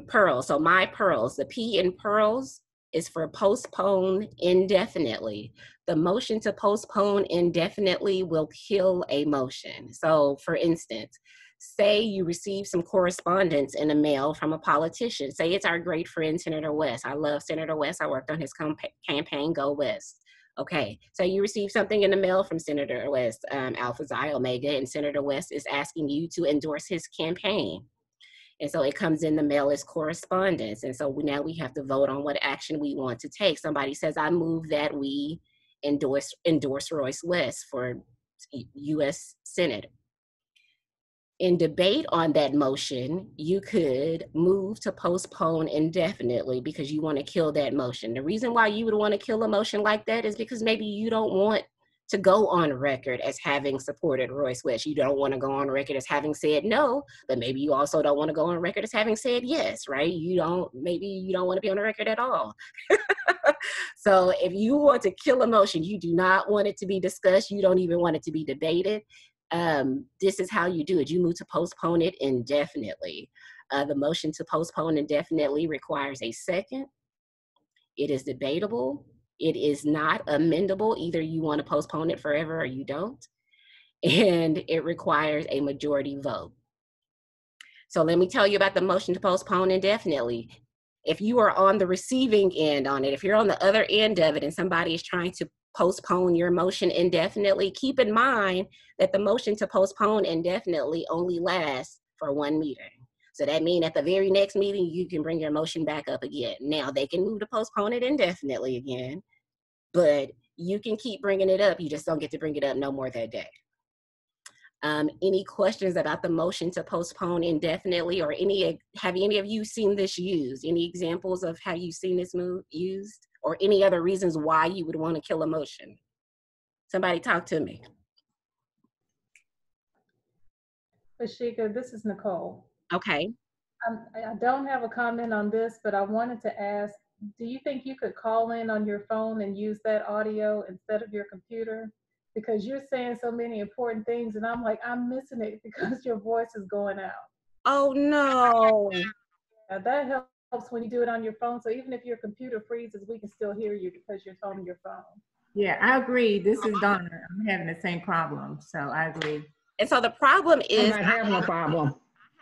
pearls. So my pearls, the P in pearls is for postpone indefinitely. The motion to postpone indefinitely will kill a motion. So for instance, say you receive some correspondence in the mail from a politician. Say it's our great friend, Senator West. I love Senator West. I worked on his campaign, Go West. Okay, so you receive something in the mail from Senator West, Alpha Xi Omega, and Senator West is asking you to endorse his campaign. And so it comes in the mail as correspondence. And so now we have to vote on what action we want to take. Somebody says, I move that we endorse Royce West for U.S. Senate. In debate on that motion, you could move to postpone indefinitely because you want to kill that motion. The reason why you would want to kill a motion like that is because maybe you don't want to go on record as having supported Royce West. You don't want to go on record as having said no, but maybe you also don't want to go on record as having said yes, right? Maybe you don't want to be on the record at all. So if you want to kill a motion, you do not want it to be discussed. You don't even want it to be debated. This is how you do it. You move to postpone it indefinitely. The motion to postpone indefinitely requires a second. It is debatable. It is not amendable. Either you want to postpone it forever or you don't. And it requires a majority vote. So let me tell you about the motion to postpone indefinitely. If you are on the receiving end on it, if you're on the other end of it and somebody is trying to postpone your motion indefinitely, keep in mind that the motion to postpone indefinitely only lasts for 1 meeting. So that means at the very next meeting, you can bring your motion back up again. Now they can move to postpone it indefinitely again, but you can keep bringing it up. You just don't get to bring it up no more that day. Any questions about the motion to postpone indefinitely, or have any of you seen this used? Any examples of how you've seen this move used, or any other reasons why you would want to kill a motion? Somebody talk to me. Fashika, this is Nicole. Okay. I don't have a comment on this, but I wanted to ask, do you think you could call in on your phone and use that audio instead of your computer? Because you're saying so many important things and I'm like, I'm missing it because your voice is going out. Oh no. Yeah, that helps when you do it on your phone. So even if your computer freezes, we can still hear you because you're on your phone. Yeah, I agree. This is Donna. I'm having the same problem, so I agree. And so the problem is I have no problem.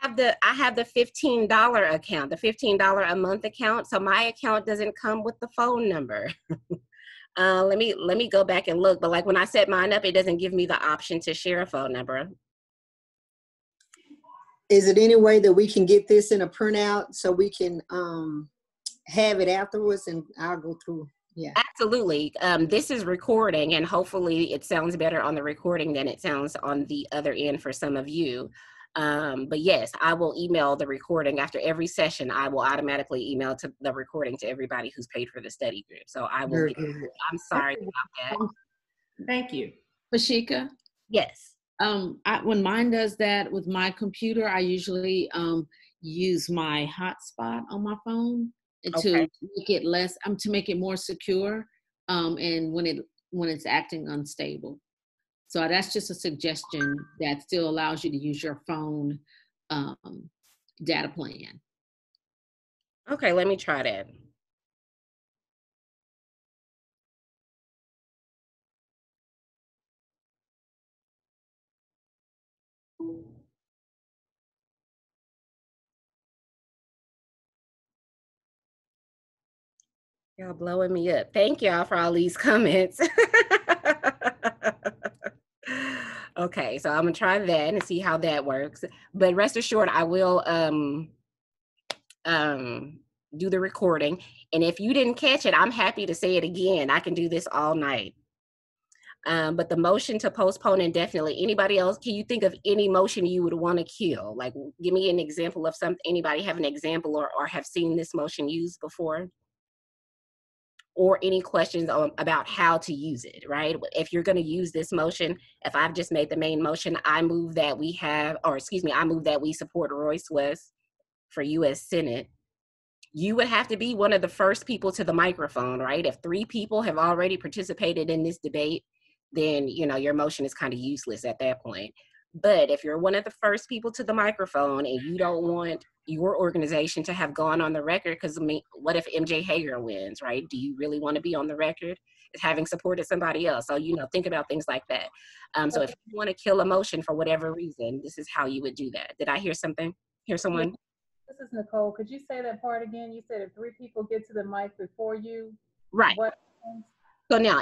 I have the $15 account, the $15 a month account. So my account doesn't come with the phone number. Let me go back and look. But like when I set mine up, it doesn't give me the option to share a phone number. Is it any way that we can get this in a printout so we can have it afterwards, and I'll go through? Yeah, absolutely. This is recording, and hopefully it sounds better on the recording than it sounds on the other end for some of you. But yes, I will email the recording after every session. I will automatically email to the recording to everybody who's paid for the study group. So I will. I'm sorry about that. Thank you. Fashika? Yes. When mine does that with my computer, I usually use my hotspot on my phone to make it to make it more secure, and when it's acting unstable. So that's just a suggestion that still allows you to use your phone data plan. Okay, let me try that. Y'all blowing me up. Thank y'all for all these comments. Okay, so I'm gonna try that and see how that works. But rest assured, I will do the recording. And if you didn't catch it, I'm happy to say it again. I can do this all night. But the motion to postpone indefinitely, anybody else, can you think of any motion you would want to kill? Like, give me an example of something, anybody have an example or have seen this motion used before? Or any questions about how to use it, right? If you're gonna use this motion, if I've just made the main motion, I move that we have, or excuse me, I move that we support Royce West for US Senate. You would have to be one of the first people to the microphone, right? If 3 people have already participated in this debate, then your motion is kind of useless at that point. But if you're one of the first people to the microphone and you don't want your organization to have gone on the record, because I mean, what if MJ Hager wins, right? Do you really want to be on the record as having supported somebody else? So, think about things like that. So if you want to kill a motion for whatever reason, this is how you would do that. Did I hear something? Hear someone? This is Nicole. Could you say that part again? You said if 3 people get to the mic before you. Right. What? So now,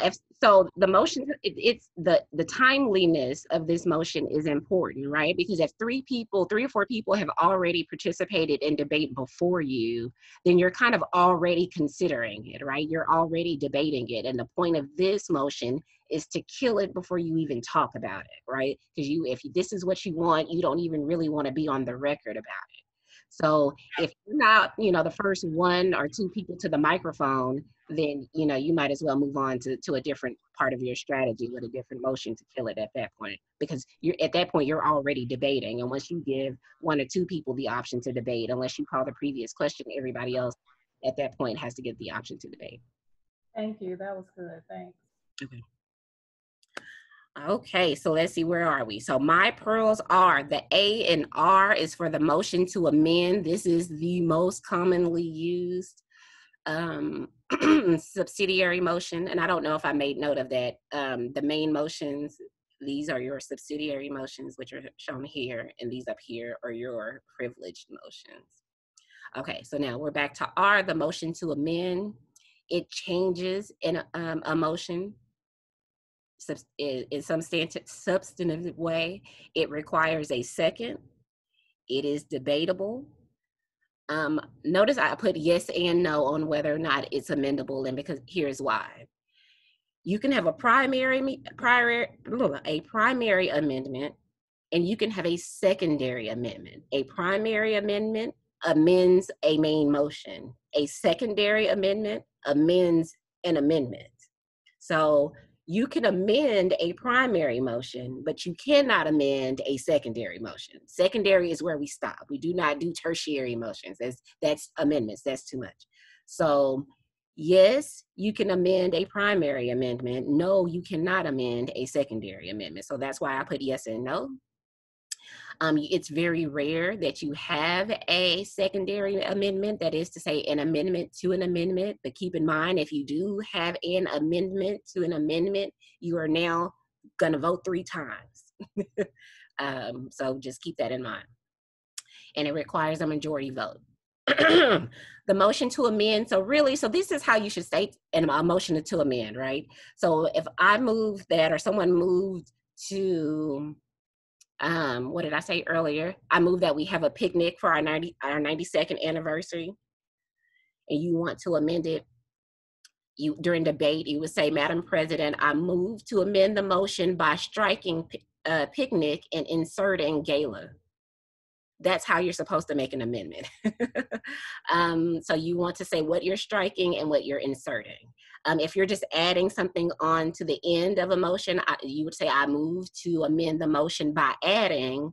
the motion, it's the timeliness of this motion is important, right? Because if 3 or 4 people have already participated in debate before you, then you're kind of already considering it, right? You're already debating it. And the point of this motion is to kill it before you even talk about it, right? Because if this is what you want, you don't even really want to be on the record about it. So if you're not, the first 1 or 2 people to the microphone, then, you might as well move on to a different part of your strategy with a different motion to kill it at that point. Because at that point, you're already debating. And once you give 1 or 2 people the option to debate, unless you call the previous question, everybody else at that point has to get the option to debate. Thank you. That was good. Thanks. Okay. Okay, so let's see, where are we? So my pearls are, the A and R is for the motion to amend. This is the most commonly used subsidiary motion. And I don't know if I made note of that. The main motions, these are your subsidiary motions, which are shown here, and these up here are your privileged motions. Okay, so now we're back to R, the motion to amend. It changes in a motion in some substantive way. It requires a second. It is debatable. Notice I put yes and no on whether or not it's amendable, and because here's why. You can have a primary amendment, and you can have a secondary amendment. A primary amendment amends a main motion. A secondary amendment amends an amendment. So you can amend a primary motion, but you cannot amend a secondary motion. Secondary is where we stop. We do not do tertiary motions. That's amendments. That's too much. So yes, you can amend a primary amendment. No, you cannot amend a secondary amendment. So that's why I put yes and no. It's very rare that you have a secondary amendment, that is to say an amendment to an amendment, but keep in mind, if you do have an amendment to an amendment, you are now gonna vote 3 times. So just keep that in mind. And it requires a majority vote. The motion to amend, so this is how you should state a motion to amend, right? So if I move that, or someone moved to, what did I say earlier? I move that we have a picnic for our 92nd anniversary, and you want to amend it. During debate, you would say, Madam President, I move to amend the motion by striking picnic and inserting gala. That's how you're supposed to make an amendment. So you want to say what you're striking and what you're inserting. If you're just adding something on to the end of a motion, you would say, I move to amend the motion by adding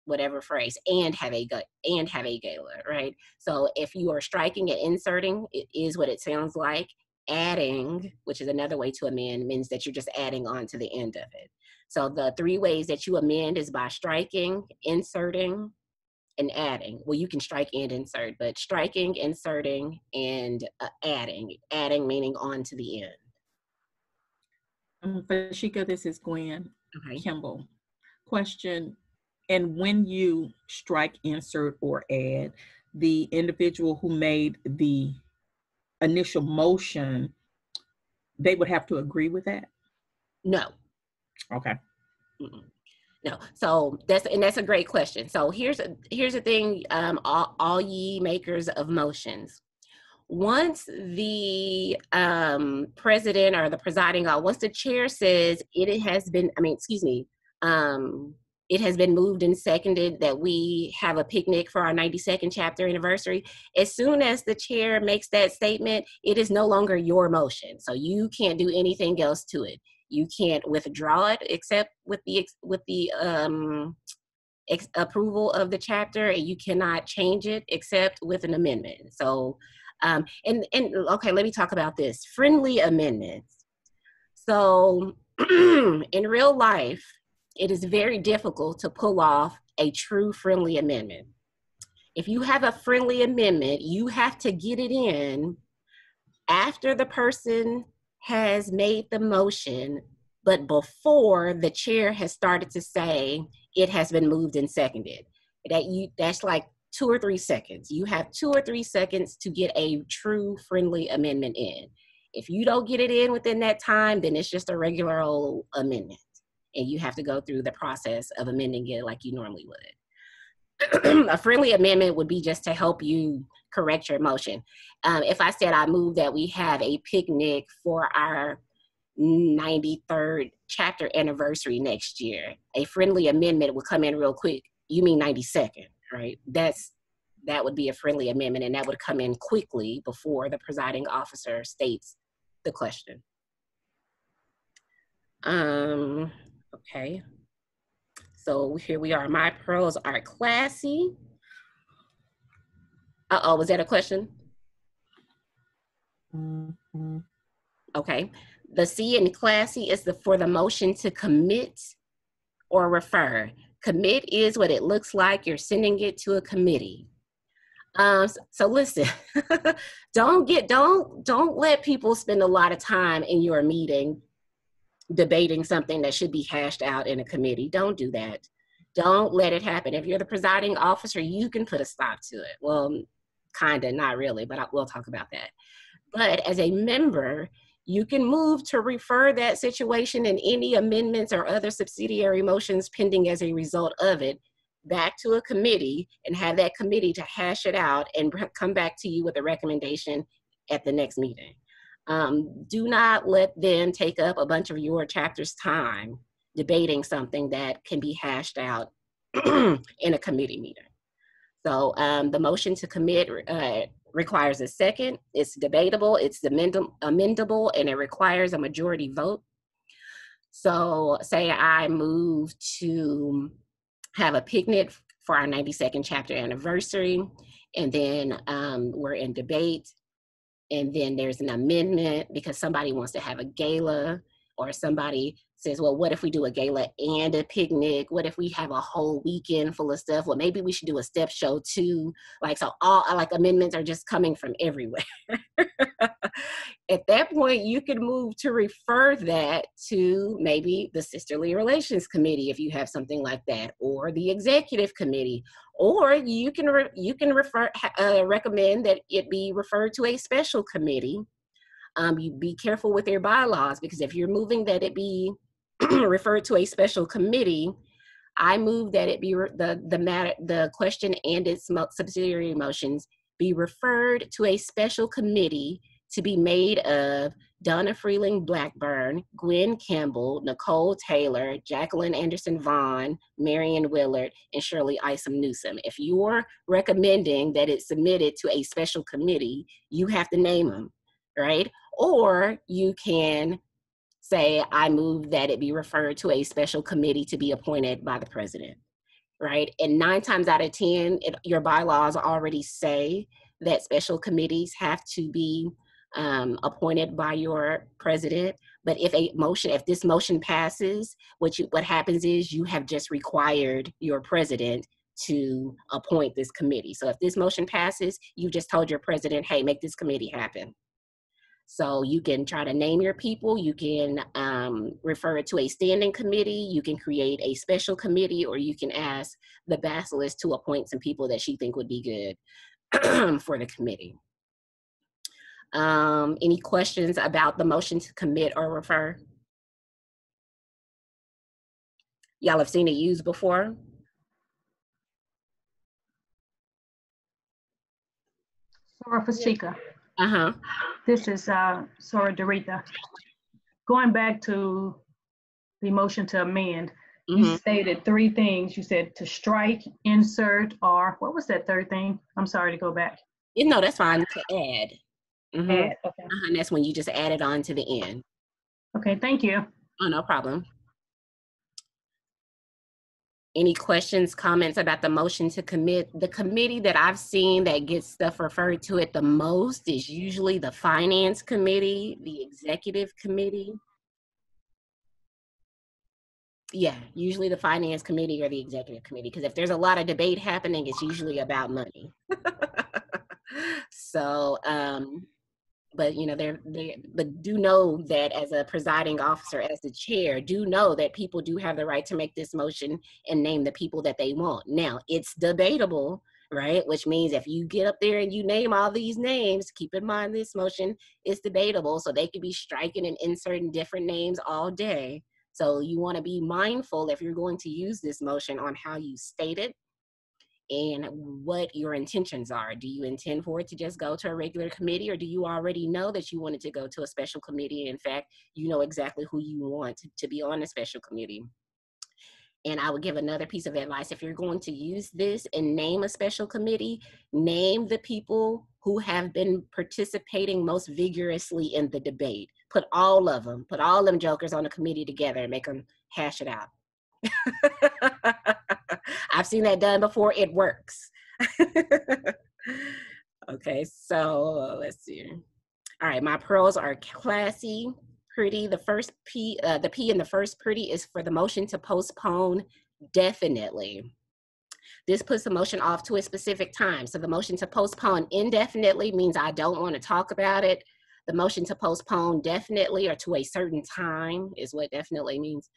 whatever phrase, and have a gala, right? So if you are striking and inserting, it is what it sounds like. Adding, which is another way to amend, means that you're just adding on to the end of it. So the 3 ways that you amend is by striking, inserting, and adding. Well, you can strike and insert, but striking, inserting, and adding. Adding meaning on to the end. Fashika, this is Gwen Okay. Kimball. Question, and when you strike, insert, or add, the individual who made the initial motion, they would have to agree with that? No. Okay. Mm-mm. No. So that's a great question. So here's the thing, all ye makers of motions. Once the president or the presiding, once the chair says it has been moved and seconded that we have a picnic for our 92nd chapter anniversary, as soon as the chair makes that statement, it is no longer your motion. So you can't do anything else to it. You can't withdraw it except with the approval of the chapter, and you cannot change it except with an amendment. So, and okay, let me talk about this. Friendly amendments. So in real life, it is very difficult to pull off a true friendly amendment. If you have a friendly amendment, you have to get it in after the person has made the motion, but before the chair has started to say it has been moved and seconded. That's like 2 or 3 seconds. You have 2 or 3 seconds to get a true friendly amendment in. If you don't get it in within that time, then it's just a regular old amendment, and you have to go through the process of amending it like you normally would. A friendly amendment would be just to help you correct your motion. If I said I move that we have a picnic for our 93rd chapter anniversary next year, a friendly amendment would come in real quick. You mean 92nd, right? That would be a friendly amendment, and that would come in quickly before the presiding officer states the question. Okay. So here we are. My pearls are classy. Uh-oh, was that a question? Mm-hmm. Okay. The C in classy is for the motion to commit or refer. Commit is what it looks like. You're sending it to a committee. So listen, don't let people spend a lot of time in your meeting debating something that should be hashed out in a committee. Don't do that. Don't let it happen. If you're the presiding officer, you can put a stop to it. Well, kind of, not really, but we'll talk about that. But as a member, you can move to refer that situation and any amendments or other subsidiary motions pending as a result of it back to a committee and have that committee to hash it out and come back to you with a recommendation at the next meeting. Do not let them take up a bunch of your chapter's time debating something that can be hashed out in a committee meeting. So the motion to commit requires a second. It's debatable, it's amendable, and it requires a majority vote. So say I move to have a picnic for our 92nd chapter anniversary, and then we're in debate, and then there's an amendment because somebody wants to have a gala, or somebody says, well, what if we do a gala and a picnic? What if we have a whole weekend full of stuff? Well, maybe we should do a step show too. So all amendments are just coming from everywhere. At that point, you can move to refer that to maybe the Sisterly Relations Committee if you have something like that, or the Executive Committee, or you can recommend that it be referred to a special committee. You be careful with your bylaws, because if you're moving that it be referred to a special committee, I move that it be the question and its subsidiary motions be referred to a special committee to be made of Donna Freeling Blackburn, Gwen Kimball, Nicole Taylor, Jacqueline Anderson Vaughn, Marion Willard, and Shirley Isom Newsom. If you're recommending that it's submitted to a special committee, you have to name them, right? Or you can say, I move that it be referred to a special committee to be appointed by the president, right? And 9 times out of 10, your bylaws already say that special committees have to be appointed by your president. But if this motion passes, what happens is you have just required your president to appoint this committee. So if this motion passes, you just told your president, hey, make this committee happen. So you can try to name your people, you can refer it to a standing committee, you can create a special committee, or you can ask the basilisk to appoint some people that she think would be good for the committee. Any questions about the motion to commit or refer? Y'all have seen it used before? Sora Fashika. Uh-huh. This is Sora Dorita. Going back to the motion to amend, you stated 3 things. You said to strike, insert, or what was that third thing? I'm sorry to go back. No, that's fine. To add. Add, okay. And that's when you just add it on to the end. Okay, thank you. Oh, no problem. Any questions, comments about the motion to commit? The committee that I've seen that gets stuff referred to it the most is usually the finance committee, the executive committee. Yeah, usually the finance committee or the executive committee, because if there's a lot of debate happening, it's usually about money. So, but you know, but do know that as a presiding officer, as the chair, do know that people do have the right to make this motion and name the people that they want. Now, it's debatable, right? Which means if you get up there and you name all these names, keep in mind this motion is debatable, so they could be striking and inserting different names all day. So you want to be mindful if you're going to use this motion on how you state it and what your intentions are. Do you intend for it to just go to a regular committee, or do you already know that you want it to go to a special committee? In fact, you know exactly who you want to be on a special committee. And I would give another piece of advice. If you're going to use this and name a special committee, name the people who have been participating most vigorously in the debate. Put all them jokers on a committee together and make them hash it out. I've seen that done before. It works. Okay, so let's see. All right, my pearls are classy, pretty. The first P, the P in the first pretty is for the motion to postpone definitely. This puts the motion off to a specific time. So the motion to postpone indefinitely means I don't want to talk about it. The motion to postpone definitely or to a certain time is what definitely means.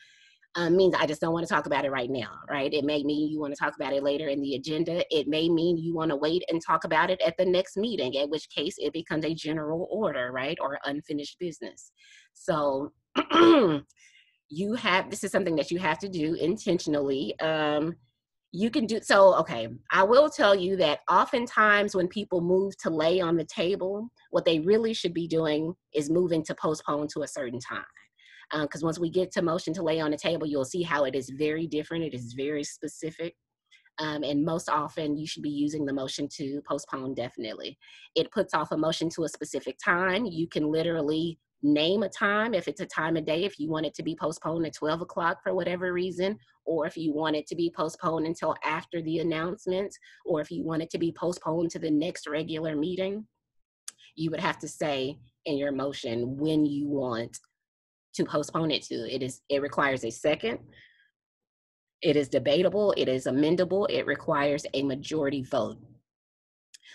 Means I just don't want to talk about it right now, right? It may mean you want to talk about it later in the agenda. It may mean you want to wait and talk about it at the next meeting, in which case it becomes a general order, right? Or unfinished business. So this is something that you have to do intentionally. You can do, so okay, I will tell you that oftentimes when people move to lay on the table, what they really should be doing is moving to postpone to a certain time. Because once we get to motion to lay on the table, you'll see how it is very different. It is very specific. And most often you should be using the motion to postpone definitely. It puts off a motion to a specific time. You can literally name a time, if it's a time of day, if you want it to be postponed at 12 o'clock for whatever reason, or if you want it to be postponed until after the announcements, or if you want it to be postponed to the next regular meeting, you would have to say in your motion when you want to postpone it to. It requires a second. It is debatable. It is amendable. It requires a majority vote.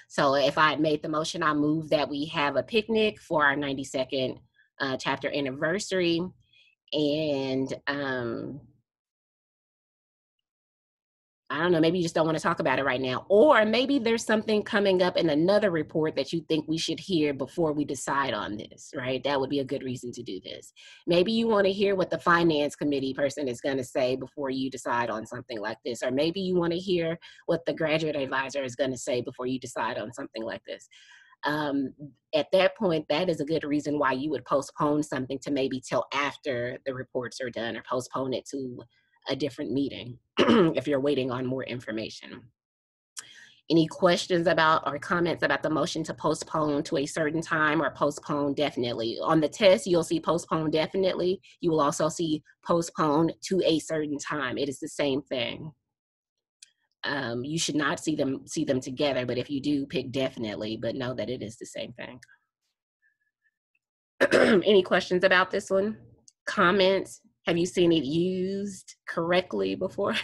So if I had made the motion, I move that we have a picnic for our 92nd chapter anniversary. And I don't know, maybe you just don't want to talk about it right now. Or maybe there's something coming up in another report that you think we should hear before we decide on this, right? That would be a good reason to do this. Maybe you want to hear what the finance committee person is going to say before you decide on something like this. Or maybe you want to hear what the graduate advisor is going to say before you decide on something like this. At that point, that is a good reason why you would postpone something to maybe till after the reports are done, or postpone it to a different meeting if you're waiting on more information. Any questions about or comments about the motion to postpone to a certain time or postpone definitely? On the test, you'll see postpone definitely. You will also see postpone to a certain time. It is the same thing. You should not see them together, but if you do, pick definitely, but know that it is the same thing. Any questions about this one? Comments? Have you seen it used correctly before?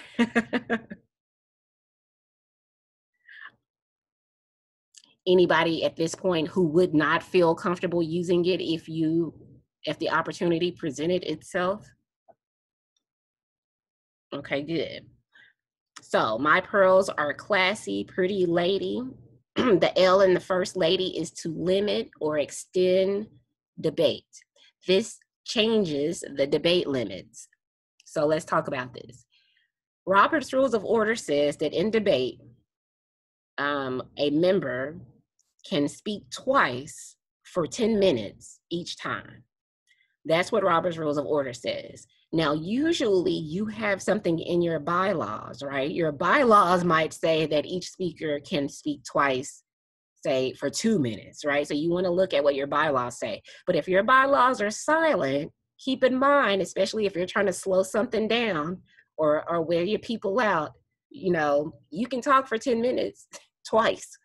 anybody at this point who would not feel comfortable using it if the opportunity presented itself? Okay, good. So my pearls are classy, pretty lady. The L in the first lady is to limit or extend debate. This changes the debate limits. So let's talk about this. Robert's Rules of Order says that in debate, a member can speak twice for 10 minutes each time. That's what Robert's Rules of Order says. Now, usually you have something in your bylaws, right? Your bylaws might say that each speaker can speak twice, say for 2 minutes, right? So you want to look at what your bylaws say. But if your bylaws are silent, keep in mind, especially if you're trying to slow something down or wear your people out, you can talk for 10 minutes twice.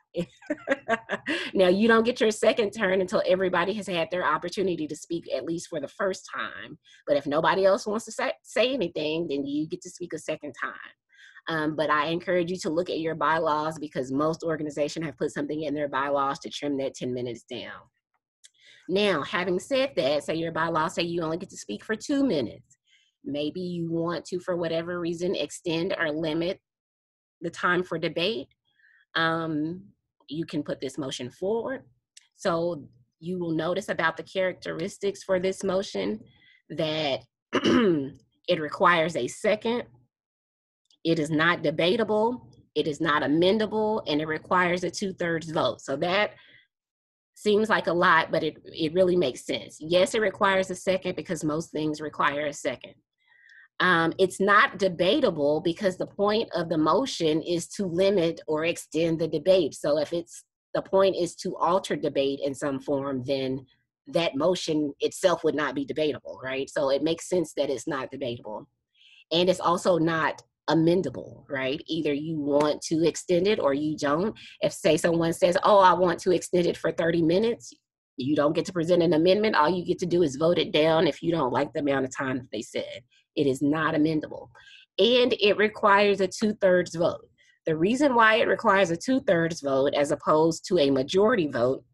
Now, you don't get your second turn until everybody has had their opportunity to speak, at least for the first time. But if nobody else wants to say anything, then you get to speak a second time. But I encourage you to look at your bylaws, because most organizations have put something in their bylaws to trim that 10 minutes down. Now, having said that, say your bylaws say you only get to speak for 2 minutes. Maybe you want to, for whatever reason, extend or limit the time for debate. You can put this motion forward. So you will notice about the characteristics for this motion that it requires a second, it is not debatable, it is not amendable, and it requires a 2/3 vote. So that seems like a lot, but it really makes sense. Yes, it requires a second because most things require a second. It's not debatable because the point of the motion is to limit or extend the debate. So if the point is to alter debate in some form, then that motion itself would not be debatable, right? So it makes sense that it's not debatable. And it's also not amendable, right? Either you want to extend it or you don't. If, say, someone says, oh, I want to extend it for 30 minutes, you don't get to present an amendment. All you get to do is vote it down if you don't like the amount of time that they said. It is not amendable. And it requires a 2/3 vote. The reason why it requires a 2/3 vote as opposed to a majority vote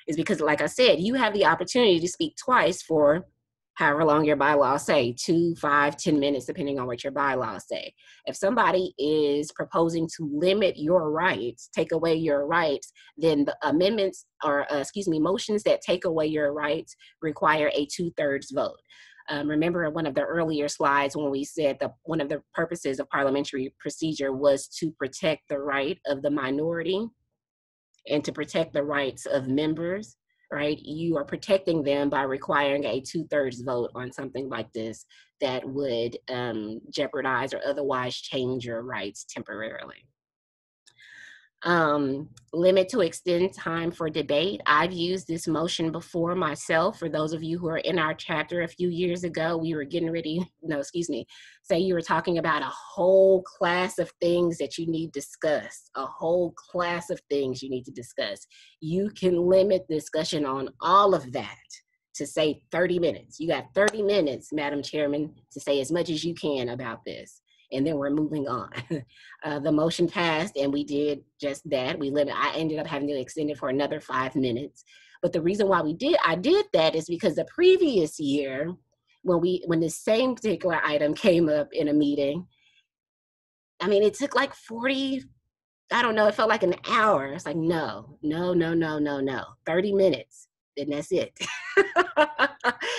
is because, like I said, you have the opportunity to speak twice for however long your bylaws say, 2, 5, 10 minutes, depending on what your bylaws say. If somebody is proposing to limit your rights, take away your rights, then the amendments or, motions that take away your rights require a 2/3 vote. Remember in one of the earlier slides when we said that one of the purposes of parliamentary procedure was to protect the right of the minority and to protect the rights of members, right? You are protecting them by requiring a 2/3 vote on something like this that would jeopardize or otherwise change your rights temporarily. Limit to extend time for debate. I've used this motion before myself. For those of you who are in our chapter a few years ago, we were getting ready, say you were talking about a whole class of things that you need discussed, a whole class of things you need to discuss. You can limit discussion on all of that to say 30 minutes. You got 30 minutes, Madam Chairman, to say as much as you can about this. And then we're moving on. The motion passed and we did just that. I ended up having to extend it for another 5 minutes. But the reason why I did that is because the previous year, when the same particular item came up in a meeting, it took like 40, it felt like an hour. It's like, no, 30 minutes, and that's it.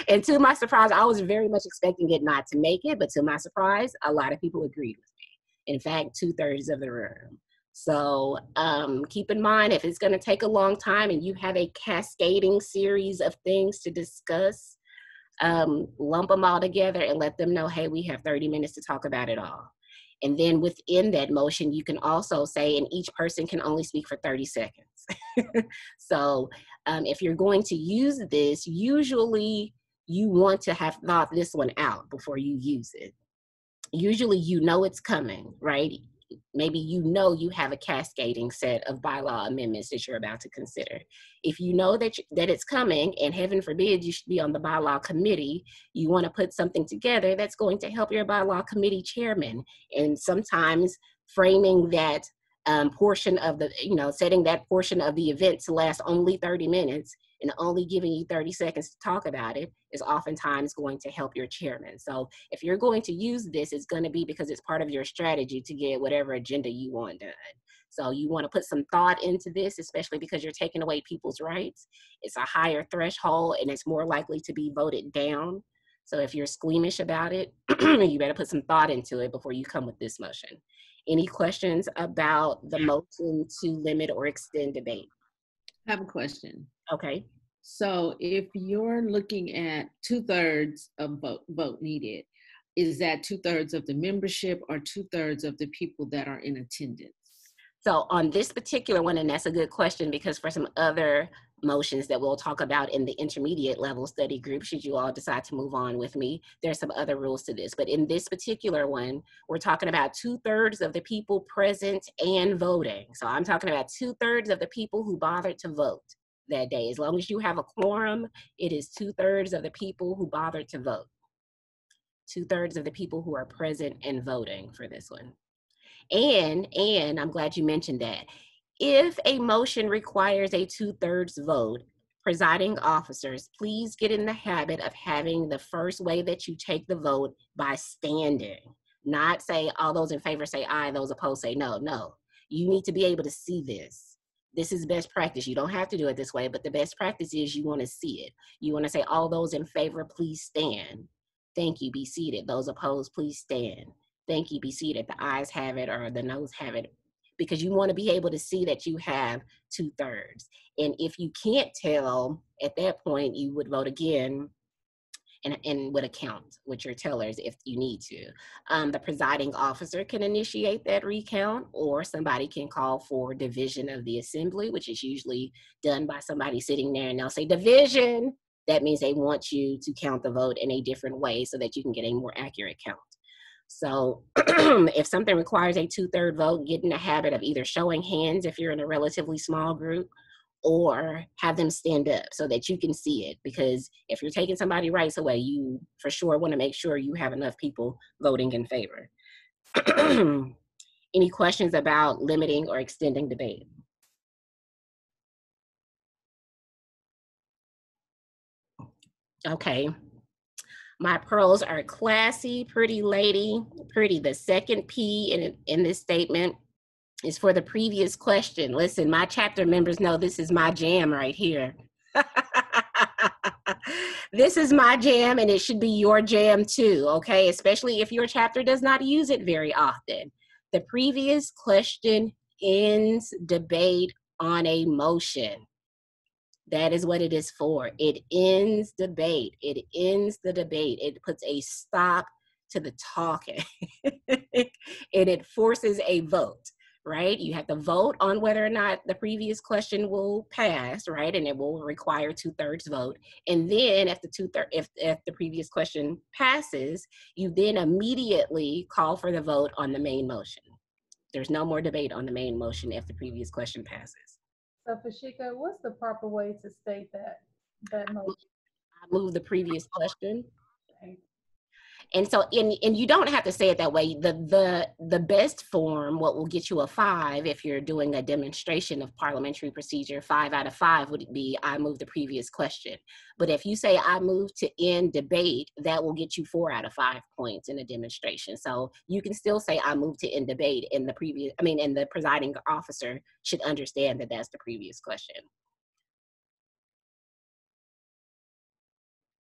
And to my surprise, I was very much expecting it not to make it, but to my surprise, a lot of people agreed with me. In fact, 2/3 of the room. So keep in mind, if it's going to take a long time and you have a cascading series of things to discuss, lump them all together and let them know, hey, we have 30 minutes to talk about it all. And then within that motion, you can also say, and each person can only speak for 30 seconds. So if you're going to use this, usually you want to have thought this one out before you use it. Usually it's coming, right? Maybe you have a cascading set of bylaw amendments that you're about to consider. If you know that it's coming, and heaven forbid you should be on the bylaw committee, you want to put something together that's going to help your bylaw committee chairman. And sometimes framing that portion of the, setting that portion of the event to last only 30 minutes and only giving you 30 seconds to talk about it is oftentimes going to help your chairman. So if you're going to use this, it's going to be because it's part of your strategy to get whatever agenda you want done. So you want to put some thought into this, especially because you're taking away people's rights. It's a higher threshold and it's more likely to be voted down. So if you're squeamish about it, you better put some thought into it before you come with this motion. Any questions about the motion to limit or extend debate? I have a question. Okay. So if you're looking at 2/3 of vote needed, is that 2/3 of the membership or 2/3 of the people that are in attendance? So on this particular one, and that's a good question, because for some other motions that we'll talk about in the intermediate level study group, should you all decide to move on with me, there's some other rules to this. But in this particular one, we're talking about 2/3 of the people present and voting. So I'm talking about 2/3 of the people who bothered to vote that day. As long as you have a quorum, it is 2/3 of the people who bothered to vote. 2/3 of the people who are present and voting for this one. And I'm glad you mentioned that. If a motion requires a 2/3 vote, presiding officers, please get in the habit of having the first way that you take the vote by standing. Not say all those in favor say aye, those opposed say no. No, you need to be able to see this. This is best practice. You don't have to do it this way, but the best practice is you want to see it. You want to say all those in favor, please stand. Thank you, be seated. Those opposed, please stand. Thank you, be seated. The ayes have it or the noes have it, because you want to be able to see that you have 2/3. And if you can't tell, at that point, you would vote again and would account with your tellers if you need to. The presiding officer can initiate that recount, or somebody can call for division of the assembly, which is usually done by somebody sitting there and they'll say division. That means they want you to count the vote in a different way so that you can get a more accurate count. So if something requires a 2/3 vote, get in the habit of either showing hands if you're in a relatively small group, or have them stand up so that you can see it. Because if you're taking somebody's rights away, you for sure want to make sure you have enough people voting in favor. Any questions about limiting or extending debate? Okay. My pearls are classy, pretty lady, pretty. The second P in this statement is for the previous question. Listen, my chapter members know this is my jam right here. This is my jam, and it should be your jam too, okay? Especially if your chapter does not use it very often. The previous question ends debate on a motion. That is what it is for. It ends debate. It ends the debate. It puts a stop to the talking. And it forces a vote, right? You have to vote on whether or not the previous question will pass, right? And it will require 2/3 vote. And then if the previous question passes, you then immediately call for the vote on the main motion. There's no more debate on the main motion if the previous question passes. So Fashika, what's the proper way to state that motion? I move the previous question. Okay. And so, and you don't have to say it that way. The best form, what will get you a 5 if you're doing a demonstration of parliamentary procedure, 5 out of 5 would be I move the previous question. But if you say I move to end debate, that will get you 4 out of 5 points in a demonstration. So you can still say I move to end debate, and the presiding officer should understand that that's the previous question.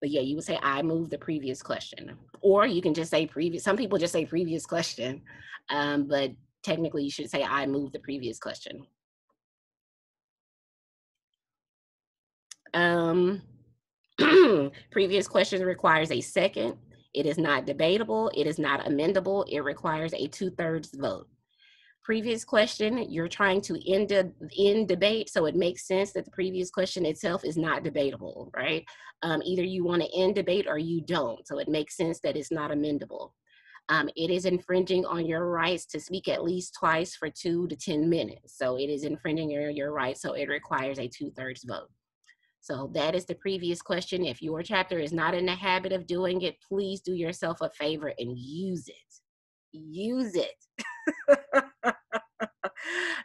But yeah, you would say, I move the previous question. Or you can just say previous. Some people just say previous question, but technically you should say, I move the previous question. Previous question requires a second. It is not debatable. It is not amendable. It requires a 2/3 vote. Previous question, you're trying to end debate, so it makes sense that the previous question itself is not debatable, right? Either you want to end debate or you don't, so it makes sense that it's not amendable. It is infringing on your rights to speak at least twice for 2 to 10 minutes, so it is infringing your rights, so it requires a 2/3 vote. So that is the previous question. If your chapter is not in the habit of doing it, please do yourself a favor and use it. Use it.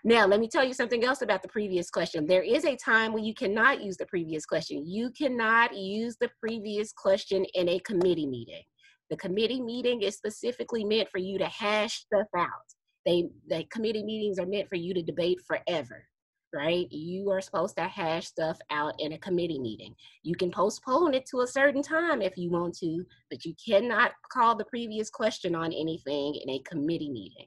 Now, let me tell you something else about the previous question. There is a time when you cannot use the previous question. You cannot use the previous question in a committee meeting. The committee meeting is specifically meant for you to hash stuff out. The committee meetings are meant for you to debate forever, right? You are supposed to hash stuff out in a committee meeting. You can postpone it to a certain time if you want to, but you cannot call the previous question on anything in a committee meeting.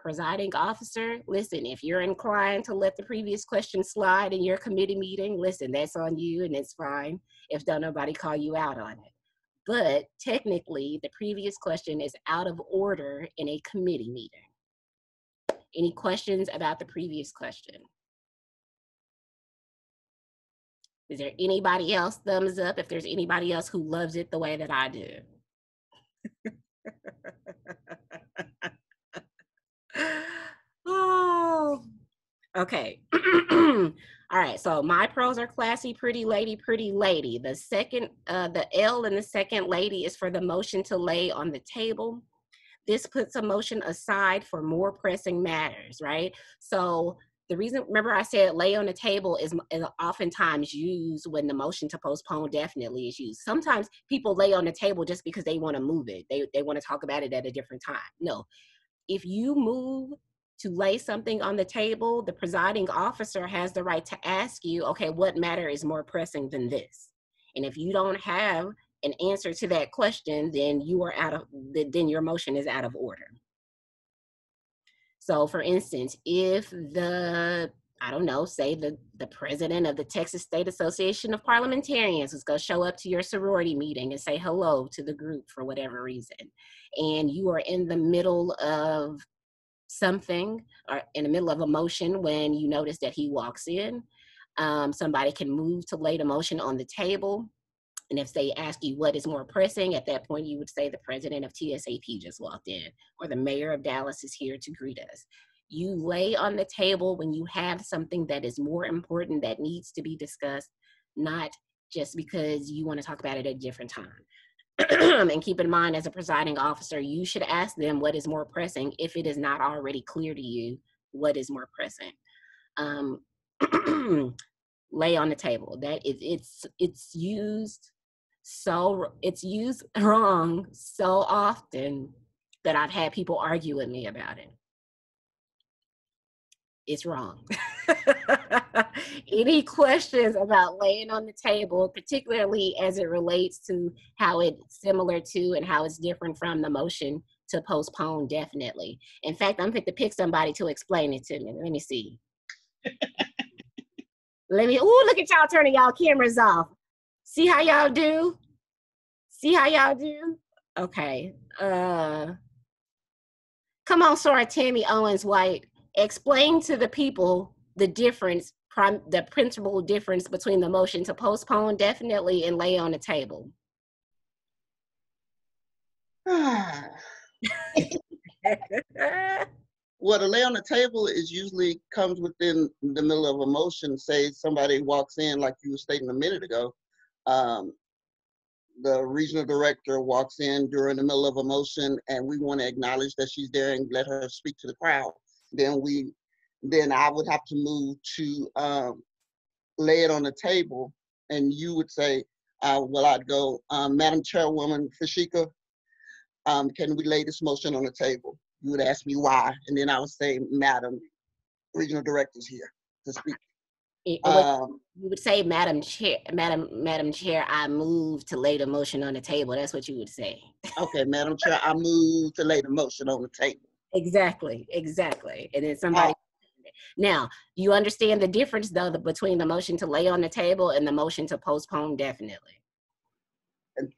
Presiding officer, listen, if you're inclined to let the previous question slide in your committee meeting, listen, that's on you and it's fine if don't nobody call you out on it. But technically, the previous question is out of order in a committee meeting. Any questions about the previous question? Is there anybody else? Thumbs up if there's anybody else who loves it the way that I do. Oh, okay. All right, so my pros are classy, pretty lady, pretty lady. The second, the L in the second lady is for the motion to lay on the table. This puts a motion aside for more pressing matters, right? So the reason, remember I said lay on the table is oftentimes used when the motion to postpone definitely is used. Sometimes people lay on the table just because they want to move it. They want to talk about it at a different time. No, if you move to lay something on the table, the presiding officer has the right to ask you, okay, what matter is more pressing than this? And if you don't have an answer to that question, then you are then your motion is out of order. So for instance, if I don't know, say the president of the Texas State Association of Parliamentarians is going to show up to your sorority meeting and say hello to the group for whatever reason, and you are in the middle of something or in the middle of a motion when you notice that he walks in, somebody can move to lay the motion on the table. And if they ask you what is more pressing, at that point you would say the president of TSAP just walked in, or the mayor of Dallas is here to greet us. You lay on the table when you have something that is more important that needs to be discussed, not just because you want to talk about it at a different time. And keep in mind, as a presiding officer, you should ask them what is more pressing if it is not already clear to you what is more pressing. Lay on the table. That is, it's used wrong so often that I've had people argue with me about it. It's wrong. Any questions about laying on the table, particularly as it relates to how it's similar to and how it's different from the motion to postpone definitely? In fact, I'm fit to pick somebody to explain it to me. Let me see. Look at y'all turning y'all cameras off. See how y'all do? See how y'all do? Okay. Come on, sorry, Tammy Owens White. Explain to the people the difference, the principal difference between the motion to postpone definitely and lay on the table. Well, the lay on the table is usually comes within the middle of a motion. Say somebody walks in, like you were stating a minute ago, the regional director walks in during the middle of a motion and we want to acknowledge that she's there and let her speak to the crowd. Then I would have to move to lay it on the table, and you would say, well, I'd go, Madam Chairwoman Fashika, can we lay this motion on the table? You would ask me why, and then I would say, Madam, Regional Director's here to speak. You would say, Madam Chair, I move to lay the motion on the table. That's what you would say. Okay, Madam Chair, I move to lay the motion on the table. Exactly. And then somebody. Now, you understand the difference, though, between the motion to lay on the table and the motion to postpone definitely? And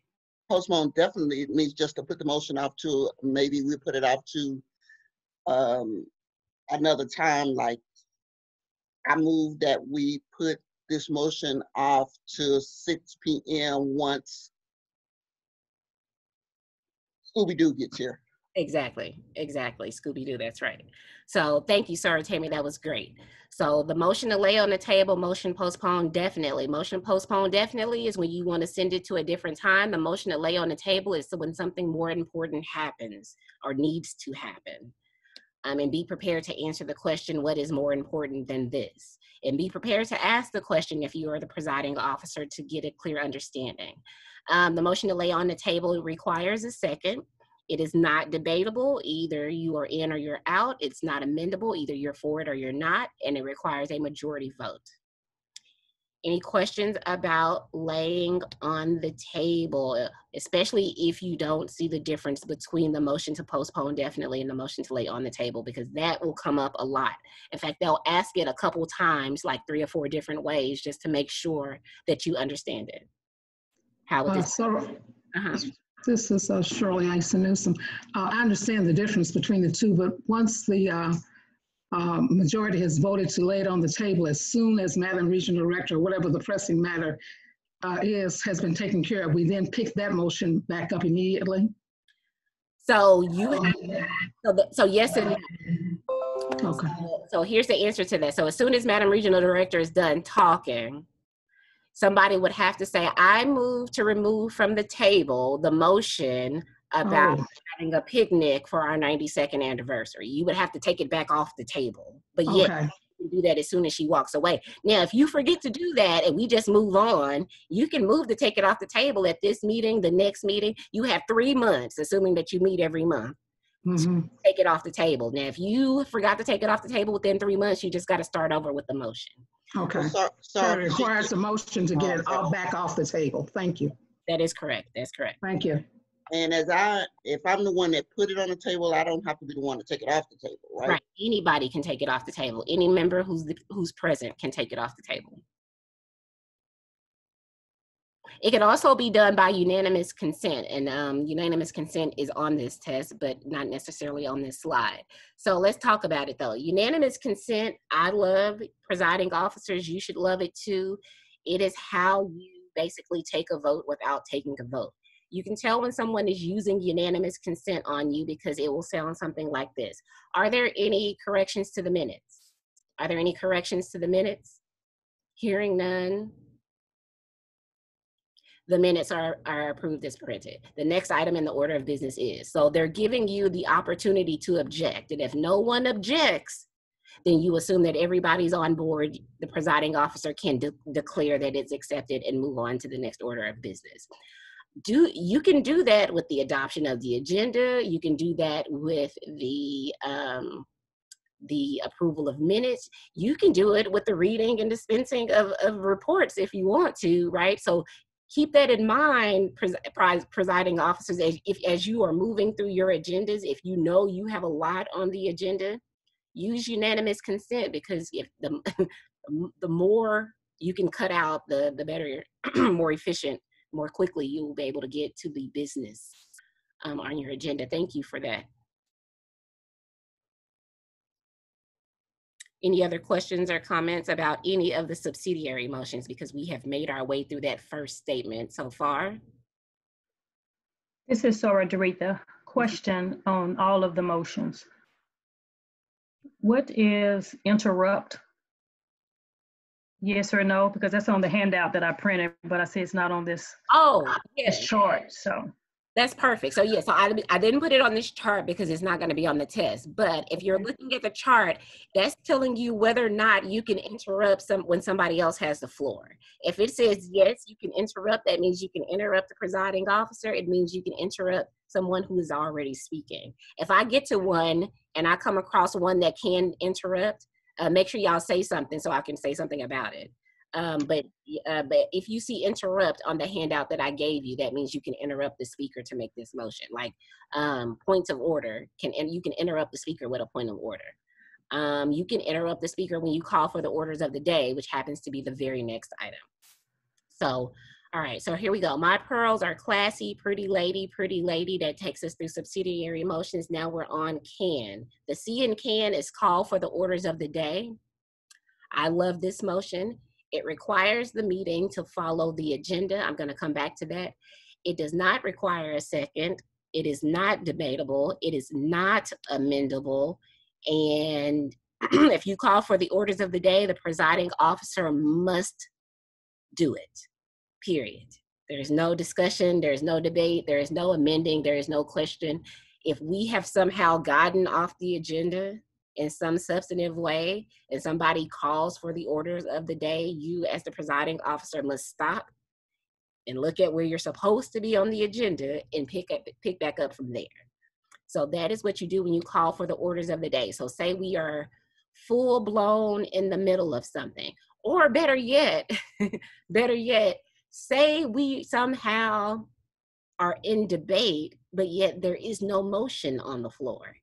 postpone definitely means just to put the motion off to, maybe we put it off to another time, like I move that we put this motion off to 6 p.m. once Scooby-Doo gets here. Exactly. Scooby-Doo, that's right. So thank you, Sarah Tammy, that was great. So the motion to lay on the table, motion postpone definitely. Motion postpone definitely is when you want to send it to a different time. The motion to lay on the table is when something more important happens or needs to happen. And be prepared to answer the question, what is more important than this? And be prepared to ask the question if you are the presiding officer to get a clear understanding. The motion to lay on the table requires a second. It is not debatable. Either you are in or you're out. It's not amendable. Either you're for it or you're not. And it requires a majority vote. Any questions about laying on the table, especially if you don't see the difference between the motion to postpone definitely and the motion to lay on the table, because that will come up a lot. In fact, they'll ask it a couple times, like 3 or 4 different ways, just to make sure that you understand it. How would this? This is Shirley Ison Newsom. I understand the difference between the two, but once the majority has voted to lay it on the table, as soon as Madam Regional Director, whatever the pressing matter has been taken care of, we then pick that motion back up immediately. So you have, so yes and no. Okay. So here's the answer to that. So as soon as Madam Regional Director is done talking, somebody would have to say, I move to remove from the table the motion about having a picnic for our 92nd anniversary. You would have to take it back off the table. But yes, you can do that as soon as she walks away. Now, if you forget to do that and we just move on, you can move to take it off the table at this meeting, the next meeting. You have 3 months, assuming that you meet every month, to take it off the table. Now, if you forgot to take it off the table within 3 months, you just got to start over with the motion. Okay. So it requires a motion to get it all back off the table. Thank you. That is correct. That's correct. Thank you. And if I'm the one that put it on the table, I don't have to be the one to take it off the table, right? Right. Anybody can take it off the table. Any member who's present can take it off the table. It can also be done by unanimous consent, and unanimous consent is on this test, but not necessarily on this slide. So let's talk about it though. Unanimous consent, I love. Presiding officers, you should love it too. It is how you basically take a vote without taking a vote. You can tell when someone is using unanimous consent on you because it will sound something like this. Are there any corrections to the minutes? Are there any corrections to the minutes? Hearing none. The minutes are approved as printed. The next item in the order of business is. So they're giving you the opportunity to object. And if no one objects, then you assume that everybody's on board. The presiding officer can declare that it's accepted and move on to the next order of business. You can do that with the adoption of the agenda. You can do that with the approval of minutes. You can do it with the reading and dispensing of reports if you want to, right? So keep that in mind, presiding officers, as you are moving through your agendas. If you know you have a lot on the agenda, use unanimous consent, because if the more you can cut out, the better, more efficient, more quickly you will be able to get to the business on your agenda. Thank you for that. Any other questions or comments about any of the subsidiary motions, because we have made our way through that first statement so far? This is Sora Dorita. Question on all of the motions. What is interrupt? Yes or no? Because that's on the handout that I printed, but I see it's not on this. Oh, yes. Chart. So that's perfect. So yeah, so I didn't put it on this chart because it's not going to be on the test. But if you're looking at the chart, that's telling you whether or not you can interrupt when somebody else has the floor. If it says yes, you can interrupt, that means you can interrupt the presiding officer. It means you can interrupt someone who is already speaking. If I get to one and I come across one that can interrupt, make sure y'all say something so I can say something about it. But if you see interrupt on the handout that I gave you, that means you can interrupt the speaker to make this motion. Like points of order, and you can interrupt the speaker with a point of order. You can interrupt the speaker when you call for the orders of the day, which happens to be the very next item. So, all right, so here we go. My pearls are classy, pretty lady. That takes us through subsidiary motions. Now we're on can. The C in can is call for the orders of the day. I love this motion. It requires the meeting to follow the agenda. I'm going to come back to that. It does not require a second. It is not debatable. It is not amendable. And if you call for the orders of the day, the presiding officer must do it, period. There's no discussion. There's no debate. There is no amending. There is no question. If we have somehow gotten off the agenda in some substantive way and somebody calls for the orders of the day, you as the presiding officer must stop and look at where you're supposed to be on the agenda and pick back up from there. So that is what you do when you call for the orders of the day. So say we are full blown in the middle of something, or better yet, say we somehow are in debate, but yet there is no motion on the floor.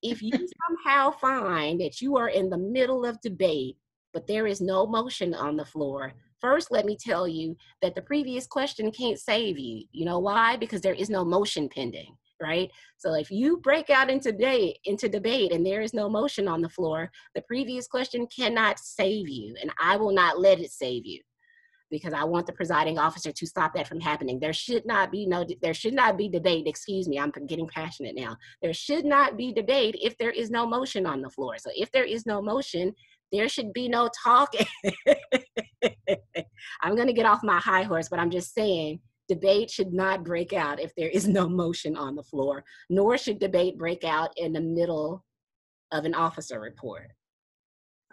If you somehow find that you are in the middle of debate, but there is no motion on the floor, first, let me tell you that the previous question can't save you. You know why? Because there is no motion pending, right? So if you break out into debate and there is no motion on the floor, the previous question cannot save you, and I will not let it save you, because I want the presiding officer to stop that from happening. There should not be debate, excuse me, I'm getting passionate now. There should not be debate if there is no motion on the floor. So if there is no motion, there should be no talking. I'm gonna get off my high horse, but I'm just saying, debate should not break out if there is no motion on the floor, nor should debate break out in the middle of an officer report,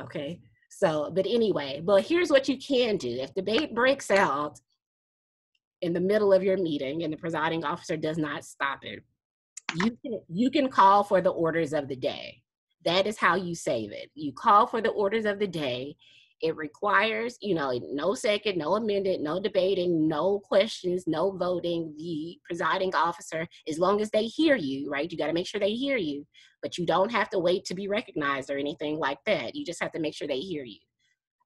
okay? So, but anyway, but here's what you can do. If debate breaks out in the middle of your meeting and the presiding officer does not stop it, you can call for the orders of the day. That is how you save it. You call for the orders of the day. It requires, no second, no amendment, no debating, no questions, no voting. The presiding officer, as long as they hear you, right? You got to make sure they hear you, but you don't have to wait to be recognized or anything like that. You just have to make sure they hear you.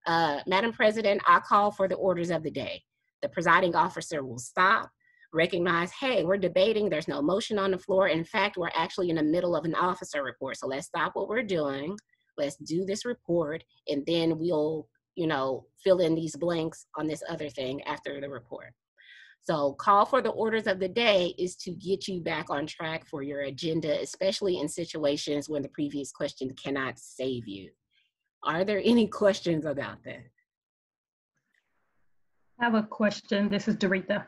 Madam President, I call for the orders of the day. The presiding officer will stop, recognize, hey, we're debating, there's no motion on the floor. In fact, we're actually in the middle of an officer report. So let's stop what we're doing. Let's do this report, and then we'll, fill in these blanks on this other thing after the report. So call for the orders of the day is to get you back on track for your agenda, especially in situations when the previous question cannot save you. Are there any questions about that? I have a question. This is Doretha.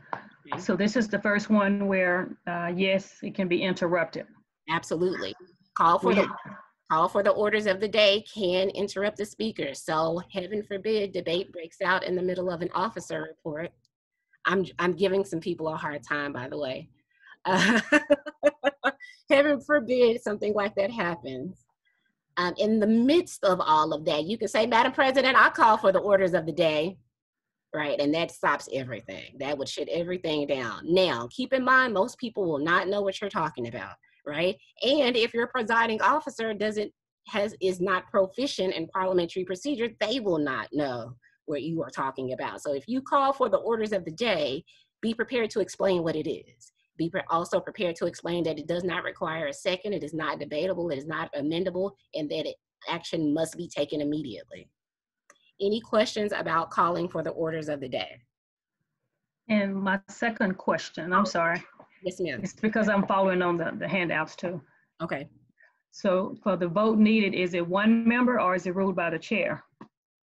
Okay. So this is the first one where, yes, it can be interrupted. Absolutely. Call for the orders of the day can interrupt the speaker. So heaven forbid debate breaks out in the middle of an officer report. I'm giving some people a hard time, by the way. Heaven forbid something like that happens. In the midst of all of that, you can say, Madam President, I call for the orders of the day, right? And that stops everything. That would shut everything down. Now, keep in mind, most people will not know what you're talking about, right? And if your presiding officer is not proficient in parliamentary procedure, they will not know what you are talking about. So if you call for the orders of the day, be prepared to explain what it is. Be also prepared to explain that it does not require a second, it is not debatable, it is not amendable, and that action must be taken immediately. Any questions about calling for the orders of the day? And my second question, I'm sorry. Yes, ma'am. It's because I'm following on the handouts too. Okay. So for the vote needed, is it one member or is it ruled by the chair?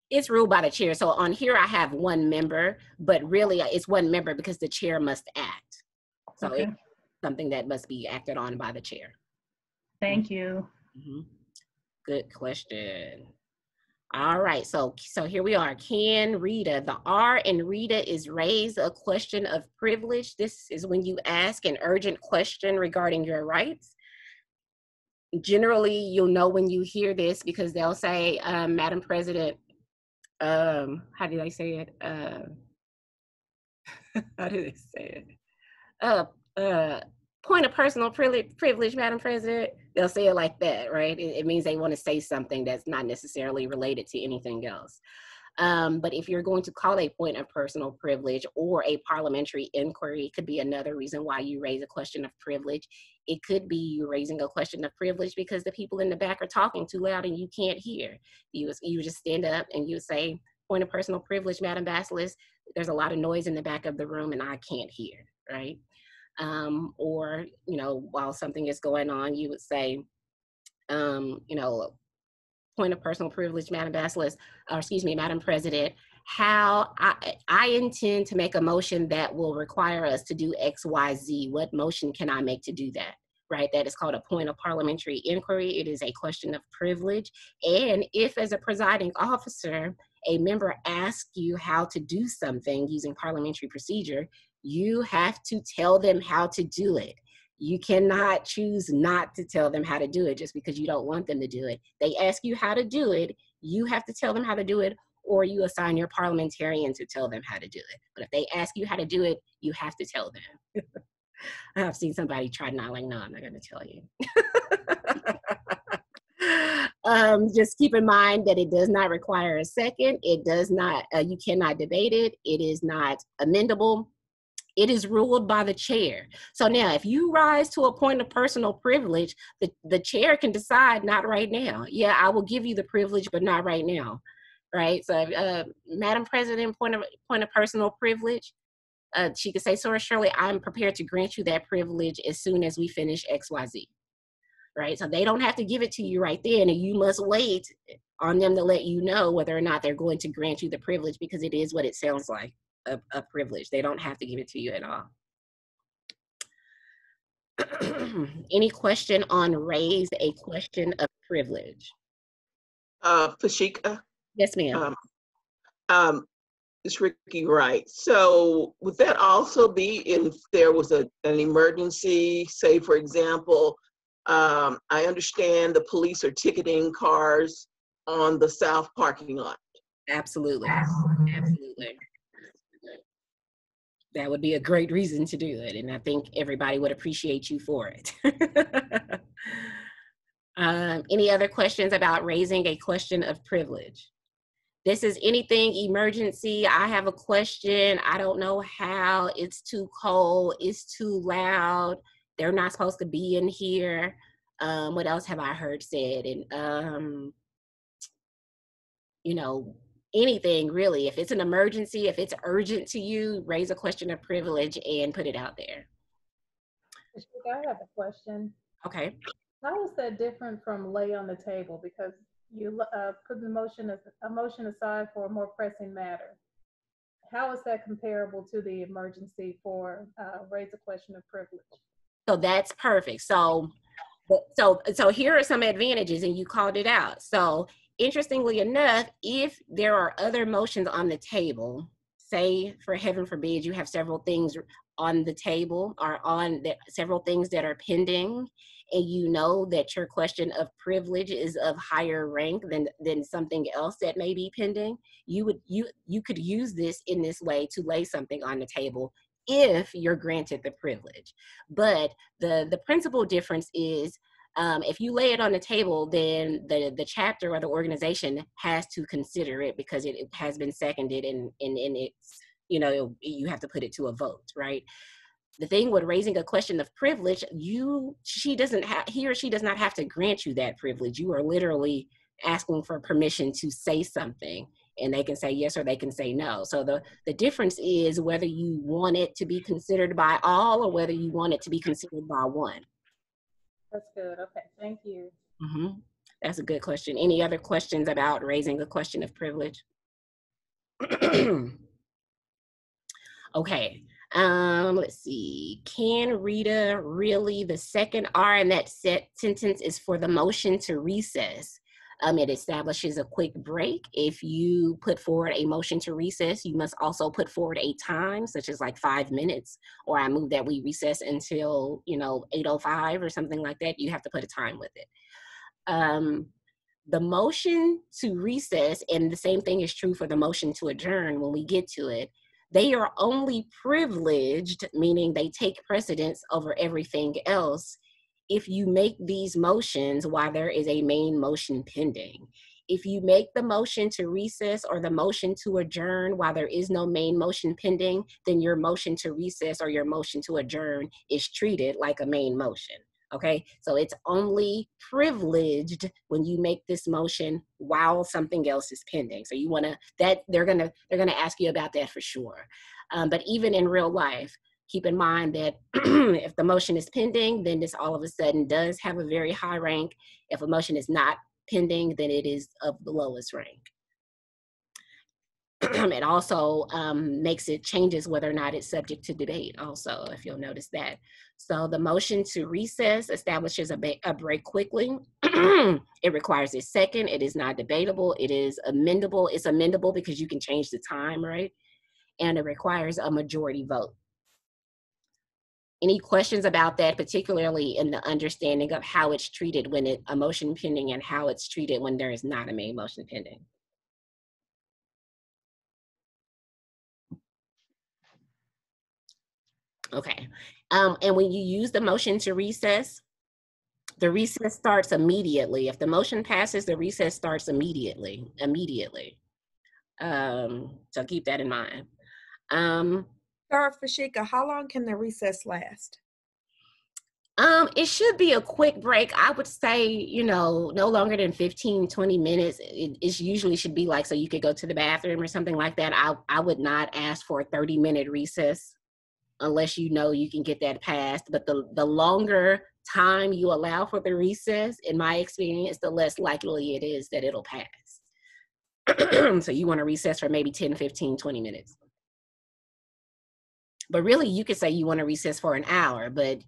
It's ruled by the chair. So on here I have one member, but really it's one member because the chair must act. So okay. It's something that must be acted on by the chair. Thank you. Mm-hmm. Good question. All right, so here we are. Can Rita, the R in Rita is raise a question of privilege. This is when you ask an urgent question regarding your rights. Generally, you'll know when you hear this because they'll say, Madam President, how did I say it? How did they say it? Point of personal privilege, Madam President. They'll say it like that, right? It means they want to say something that's not necessarily related to anything else. But if you're going to call a point of personal privilege or a parliamentary inquiry, it could be another reason why you raise a question of privilege. It could be you raising a question of privilege because the people in the back are talking too loud and you can't hear. You just stand up and you say, point of personal privilege, Madam Basilisk, there's a lot of noise in the back of the room and I can't hear, right? Or, while something is going on, you would say, point of personal privilege, Madam Basilisk, or excuse me, Madam President, how I intend to make a motion that will require us to do X, Y, Z. What motion can I make to do that, right? That is called a point of parliamentary inquiry. It is a question of privilege. And if, as a presiding officer, a member asks you how to do something using parliamentary procedure, you have to tell them how to do it. You cannot choose not to tell them how to do it just because you don't want them to do it. They ask you how to do it, you have to tell them how to do it, or you assign your parliamentarian to tell them how to do it. But if they ask you how to do it, you have to tell them. I've seen somebody try not like, no, I'm not gonna tell you. Just keep in mind that it does not require a second. It does not, you cannot debate it. It is not amendable. It is ruled by the chair. So now if you rise to a point of personal privilege, the chair can decide not right now. Yeah, I will give you the privilege, but not right now, right? So Madam President, point of personal privilege, she could say, Sora Shirley, I'm prepared to grant you that privilege as soon as we finish XYZ, right? So they don't have to give it to you right then, and you must wait on them to let you know whether or not they're going to grant you the privilege, because it is what it sounds like. A privilege. They don't have to give it to you at all. Any question on raise a question of privilege? Fashika? Yes, ma'am. It's Ricky Wright. So would that also be if there was an emergency, say for example, I understand the police are ticketing cars on the south parking lot. Absolutely, absolutely. That would be a great reason to do it, and I think everybody would appreciate you for it. Any other questions about raising a question of privilege? This is anything emergency. I have a question. I don't know how. It's too cold. It's too loud. They're not supposed to be in here. What else have I heard said? And, you know, anything really. If it's an emergency, if it's urgent to you, raise a question of privilege and put it out there. I have a question. Okay. How is that different from lay on the table? Because you put the motion aside for a more pressing matter. How is that comparable to the emergency for raise a question of privilege? So that's perfect. So here are some advantages, and you called it out. So interestingly enough, if there are other motions on the table, say for heaven forbid, you have several things on the table or several things that are pending, and you know that your question of privilege is of higher rank than something else that may be pending, you could use this in this way to lay something on the table if you're granted the privilege. But the principal difference is, if you lay it on the table, then the chapter or the organization has to consider it because it has been seconded, and it's, you know, you have to put it to a vote, right? The thing with raising a question of privilege, he or she does not have to grant you that privilege. You are literally asking for permission to say something, and they can say yes or they can say no. So the difference is whether you want it to be considered by all or whether you want it to be considered by one. That's good. Okay, thank you. Mm-hmm. That's a good question. Any other questions about raising a question of privilege? Okay. Let's see. Can Rita really, the second R in that sentence is for the motion to recess. It establishes a quick break. If you put forward a motion to recess, you must also put forward a time, such as like 5 minutes, or I move that we recess until, 8:05 or something like that. You have to put a time with it. The motion to recess, and the same thing is true for the motion to adjourn when we get to it, they are only privileged, meaning they take precedence over everything else, if you make these motions while there is a main motion pending. If you make the motion to recess or the motion to adjourn while there is no main motion pending, then your motion to recess or your motion to adjourn is treated like a main motion. Okay, so it's only privileged when you make this motion while something else is pending. So you want to, they're gonna ask you about that for sure. But even in real life, keep in mind that if the motion is pending, then this all of a sudden does have a very high rank. If a motion is not pending, then it is of the lowest rank. It also changes whether or not it's subject to debate also, if you'll notice that. So the motion to recess establishes a break quickly. It requires a second. It is not debatable. It is amendable. It's amendable because you can change the time, right? And it requires a majority vote. Any questions about that, particularly in the understanding of how it's treated when a motion pending and how it's treated when there is not a main motion pending? Okay. And when you use the motion to recess, the recess starts immediately. If the motion passes, the recess starts immediately. So keep that in mind. Sarah Fashika, how long can the recess last? It should be a quick break. I would say, no longer than 15, 20 minutes. It usually should be like, so you could go to the bathroom or something like that. I would not ask for a 30-minute recess unless you can get that passed. But the longer time you allow for the recess, in my experience, the less likely it is that it'll pass. So you want to recess for maybe 10, 15, 20 minutes. But really, you could say you want to recess for an hour, but,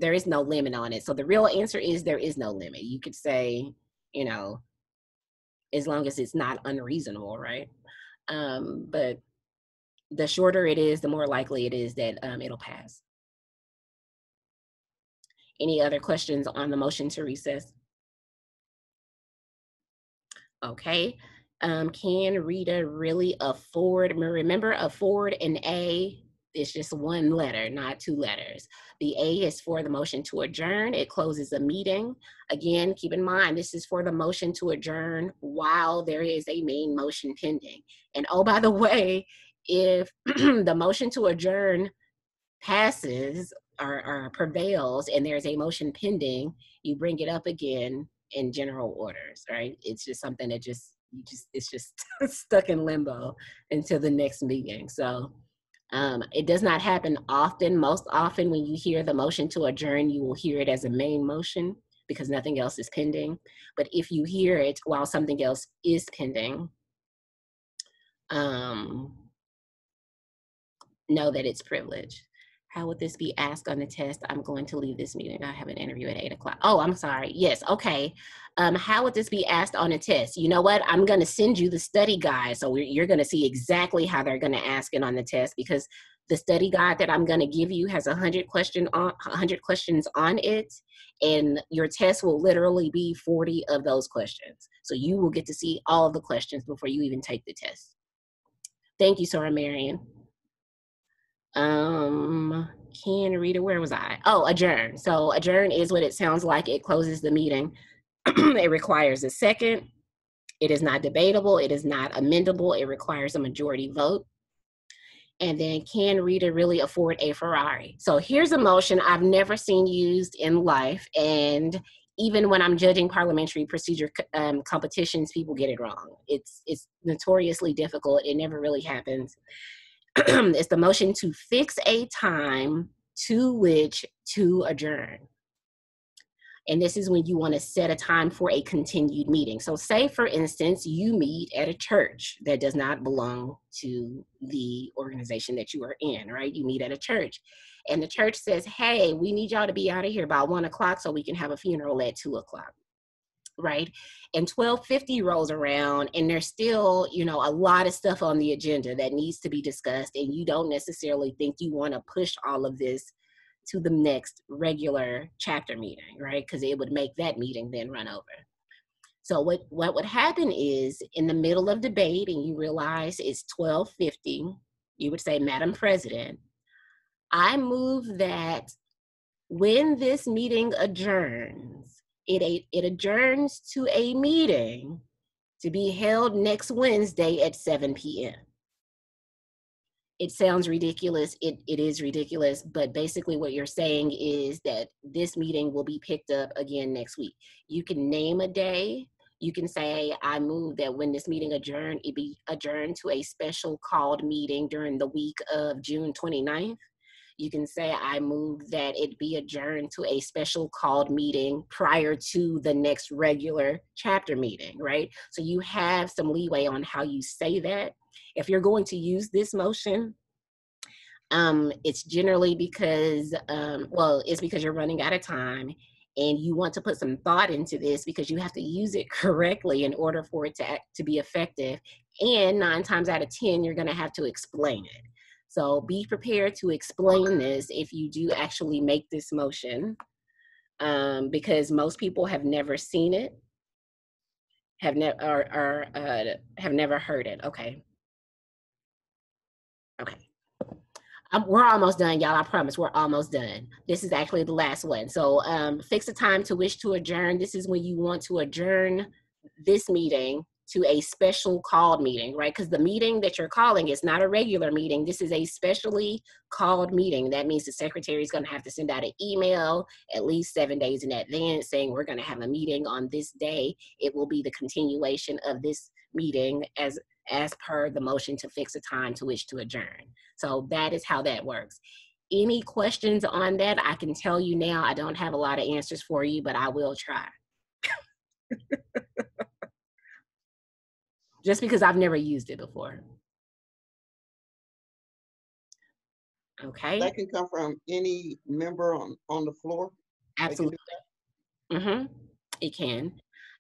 there is no limit on it. So the real answer is there is no limit. You could say, as long as it's not unreasonable, right? But the shorter it is, the more likely it is that it'll pass. Any other questions on the motion to recess? Okay. Can Rita really afford, remember, afford an A? It's just one letter, not two letters. The A is for the motion to adjourn. It closes a meeting. Again, keep in mind, this is for the motion to adjourn while there is a main motion pending. And oh, by the way, if the motion to adjourn passes or prevails and there's a motion pending, you bring it up again in general orders, right? It's just something that it's just stuck in limbo until the next meeting. So it does not happen often. Most often when you hear the motion to adjourn, you will hear it as a main motion because nothing else is pending. But if you hear it while something else is pending, know that it's privilege. How would this be asked on the test? I'm going to leave this meeting. I have an interview at 8 o'clock. Oh, I'm sorry. Yes, okay. How would this be asked on a test? You know what? I'm going to send you the study guide. So you're going to see exactly how they're going to ask it on the test, because the study guide that I'm going to give you has 100 questions on it. And your test will literally be 40 of those questions. So you will get to see all of the questions before you even take the test. Thank you, Sarah Marion. Can Rita, where was I? Oh, adjourn. So adjourn is what it sounds like. It closes the meeting. It requires a second. It is not debatable. It is not amendable. It requires a majority vote. And then, can Rita really afford a Ferrari? So here's a motion I've never seen used in life. And even when I'm judging parliamentary procedure competitions, people get it wrong. It's notoriously difficult. It never really happens. It's the motion to fix a time to which to adjourn. And this is when you want to set a time for a continued meeting. So say, for instance, you meet at a church that does not belong to the organization that you are in, right? You meet at a church and the church says, hey, we need y'all to be out of here by 1 o'clock so we can have a funeral at 2 o'clock. Right? And 12:50 rolls around and there's still, a lot of stuff on the agenda that needs to be discussed. And you don't necessarily think you want to push all of this to the next regular chapter meeting, right? Because it would make that meeting then run over. So what would happen is, in the middle of debate and you realize it's 12:50, you would say, Madam President, I move that when this meeting adjourns, it adjourns to a meeting to be held next Wednesday at 7 p.m. It sounds ridiculous. It is ridiculous, but basically what you're saying is that this meeting will be picked up again next week. You can name a day. You can say, I move that when this meeting adjourned, it be adjourned to a special called meeting during the week of June 29th. You can say, I move that it be adjourned to a special called meeting prior to the next regular chapter meeting, right? So you have some leeway on how you say that. If you're going to use this motion, it's generally because, well, it's because you're running out of time and you want to put some thought into this because you have to use it correctly in order for it to be effective. And 9 times out of 10, you're gonna have to explain it. So be prepared to explain this if you do actually make this motion, because most people have never seen it, have never heard it. Okay. Okay. We're almost done, y'all. I promise we're almost done. This is actually the last one. So fix a time to wish to adjourn. This is when you want to adjourn this meeting to a special called meeting, right? Because the meeting that you're calling is not a regular meeting. This is a specially called meeting. That means the secretary is going to have to send out an email at least 7 days in advance saying we're going to have a meeting on this day. It will be the continuation of this meeting as per the motion to fix a time to which to adjourn. So that is how that works. Any questions on that? I can tell you now, I don't have a lot of answers for you, but I will try. Just because I've never used it before. Okay. That can come from any member on the floor? Absolutely. It can.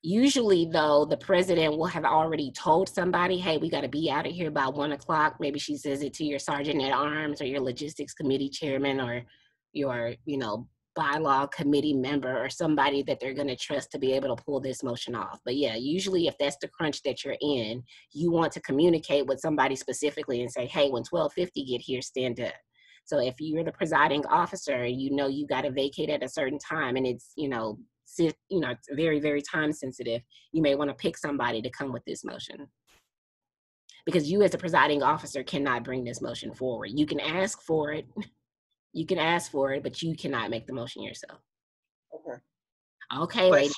Usually though, the president will have already told somebody, hey, we got to be out of here by 1 o'clock. Maybe she says it to your sergeant at arms or your logistics committee chairman or your, bylaw committee member or somebody that they're going to trust to be able to pull this motion off. But yeah, usually if that's the crunch that you're in, you want to communicate with somebody specifically and say, hey, when 1250 get here, stand up. So if you're the presiding officer, you got to vacate at a certain time and it's, it's very, very time sensitive, you may want to pick somebody to come with this motion. Because you as the presiding officer cannot bring this motion forward. You can ask for it. You can ask for it, but you cannot make the motion yourself. Okay. Okay, lady.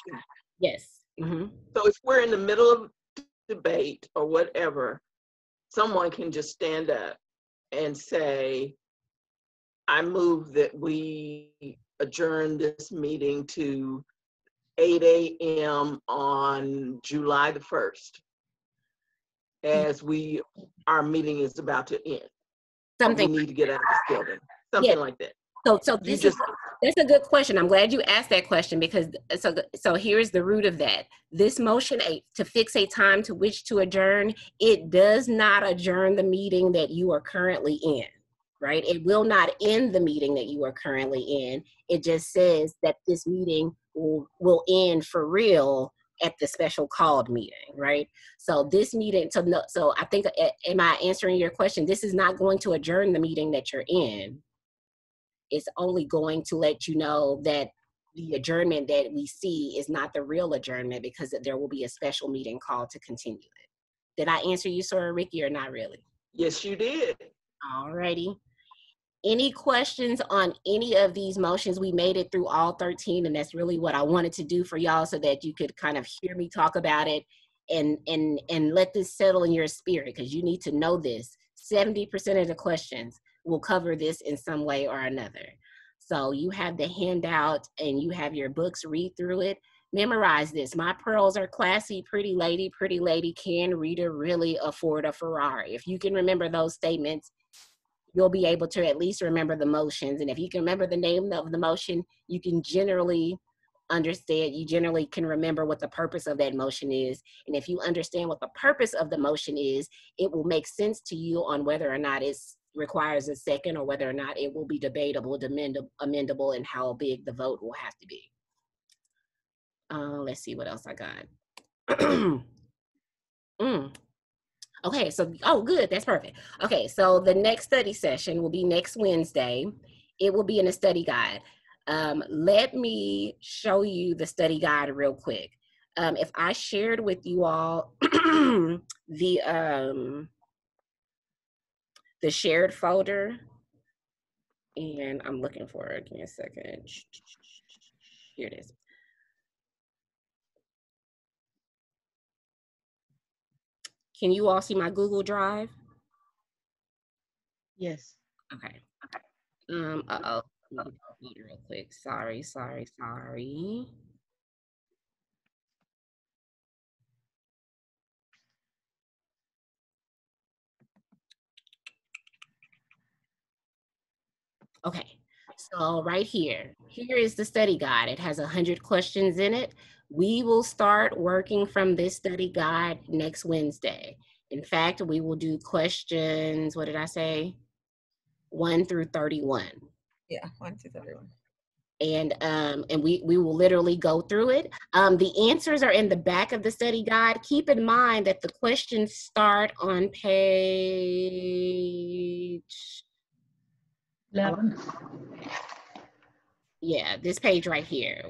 Yes. So if we're in the middle of debate or whatever, someone can just stand up and say, I move that we adjourn this meeting to 8 a.m. on July the 1st, as our meeting is about to end. Something we need to get out of this building. Something like that. So that's a good question. I'm glad you asked that question because so here's the root of that. This motion to fix a time to which to adjourn, it does not adjourn the meeting that you are currently in, right? It will not end the meeting that you are currently in. It just says that this meeting will end for real at the special called meeting, right? So this meeting, so I think, am I answering your question? This is not going to adjourn the meeting that you're in. It's only going to let you know that the adjournment that we see is not the real adjournment because there will be a special meeting called to continue it. Did I answer you, Sora Ricky, or not really? Yes, you did. All righty. Any questions on any of these motions? We made it through all 13, and that's really what I wanted to do for y'all so that you could kind of hear me talk about it and let this settle in your spirit because you need to know this. 70% of the questions will cover this in some way or another. So you have the handout and you have your books, read through it, memorize this. My pearls are classy, pretty lady, can Rita really afford a Ferrari? If you can remember those statements, you'll be able to at least remember the motions. And if you can remember the name of the motion, you can generally understand, you generally can remember what the purpose of that motion is. And if you understand what the purpose of the motion is, it will make sense to you on whether or not it requires a second or whether or not it will be debatable, amendable, and how big the vote will have to be. Let's see what else I got. Okay, so, oh, good, that's perfect. Okay, so the next study session will be next Wednesday. It will be in a study guide. Let me show you the study guide real quick. If I shared with you all the shared folder, and I'm looking for it, give me a second. Here it is. Can you all see my Google Drive? Yes. Okay. Uh-oh. Real quick. Sorry. Okay, so right here is the study guide. It has 100 questions in it. We will start working from this study guide next Wednesday. In fact, we will do questions, what did I say? 1 through 31. Yeah, 1 through 31. And we will literally go through it. The answers are in the back of the study guide. Keep in mind that the questions start on page 11. Yeah, this page right here.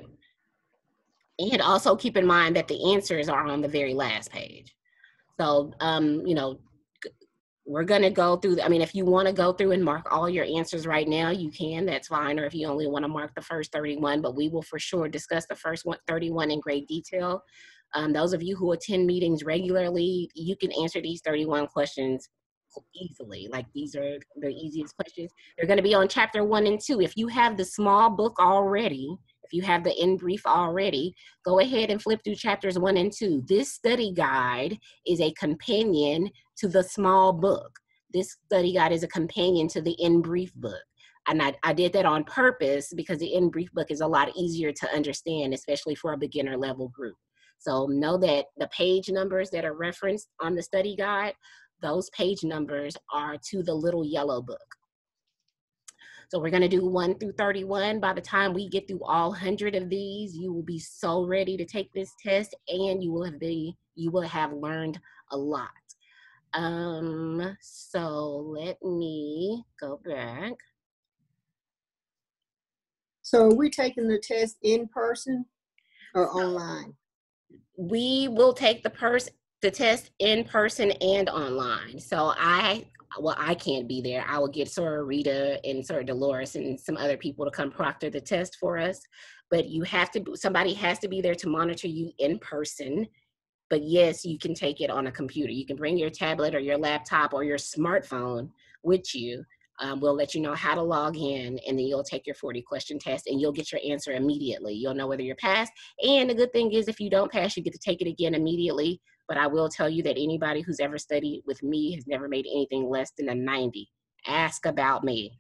And also keep in mind that the answers are on the very last page. So, you know, we're going to go through, I mean, if you want to go through and mark all your answers right now, you can, that's fine. Or if you only want to mark the first 31, but we will for sure discuss the first 31 in great detail. Those of you who attend meetings regularly, you can answer these 31 questions easily. Like, these are the easiest questions. They're going to be on chapter 1 and 2. If you have the small book already, if you have the in brief already, go ahead and flip through chapters 1 and 2. This study guide is a companion to the small book. This study guide is a companion to the in brief book. And I did that on purpose because the in brief book is a lot easier to understand, especially for a beginner level group. So know that the page numbers that are referenced on the study guide, those page numbers are to the little yellow book. So we're going to do 1 through 31. By the time we get through all 100 of these, you will be so ready to take this test, and you will have learned a lot. So let me go back. So are we taking the test in person or online? We will take the test in person and online. So I can't be there. I will get Sora Rita and Sora Dolores and some other people to come proctor the test for us. But somebody has to be there to monitor you in person. But yes, you can take it on a computer. You can bring your tablet or your laptop or your smartphone with you. We'll let you know how to log in, and then you'll take your 40-question test, and you'll get your answer immediately. You'll know whether you're passed. And the good thing is, if you don't pass, you get to take it again immediately. But I will tell you that anybody who's ever studied with me has never made anything less than a 90. Ask about me.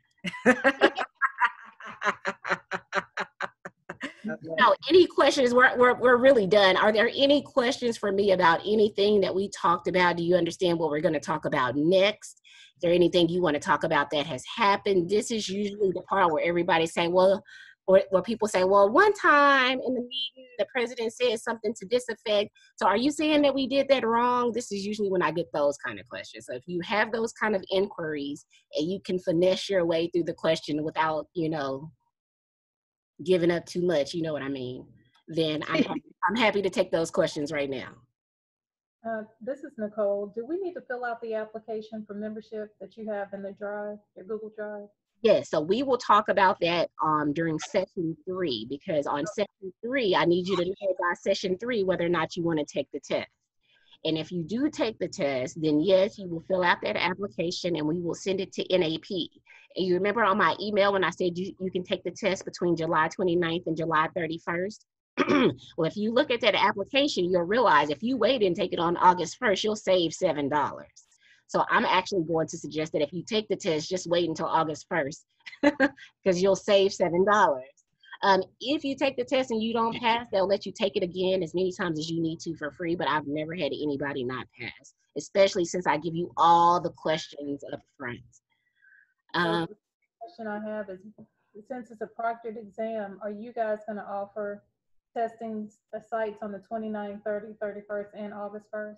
Now, any questions? We're really done. Are there any questions for me about anything that we talked about? Do you understand what we're going to talk about next? Is there anything you want to talk about that has happened? This is usually the part where everybody's saying, well, or where people say, well, one time in the meeting, the president said something to this effect. So are you saying that we did that wrong? This is usually when I get those kind of questions. So if you have those kind of inquiries and you can finesse your way through the question without, giving up too much, you know what I mean, then I'm happy to take those questions right now. This is Nicole. Do we need to fill out the application for membership that you have in the drive, your Google Drive? Yes, so we will talk about that during session 3, because on session 3, I need you to know by session 3 whether or not you want to take the test. And if you do take the test, then yes, you will fill out that application and we will send it to NAP. And you remember on my email when I said you can take the test between July 29th and July 31st? Well, if you look at that application, you'll realize if you wait and take it on August 1st, you'll save $7. So I'm actually going to suggest that if you take the test, just wait until August 1st because you'll save $7. If you take the test and you don't pass, they'll let you take it again as many times as you need to for free, but I've never had anybody not pass, especially since I give you all the questions up front. The question I have is, since it's a proctored exam, are you guys going to offer testing sites on the 29th, 30th, 31st, and August 1st?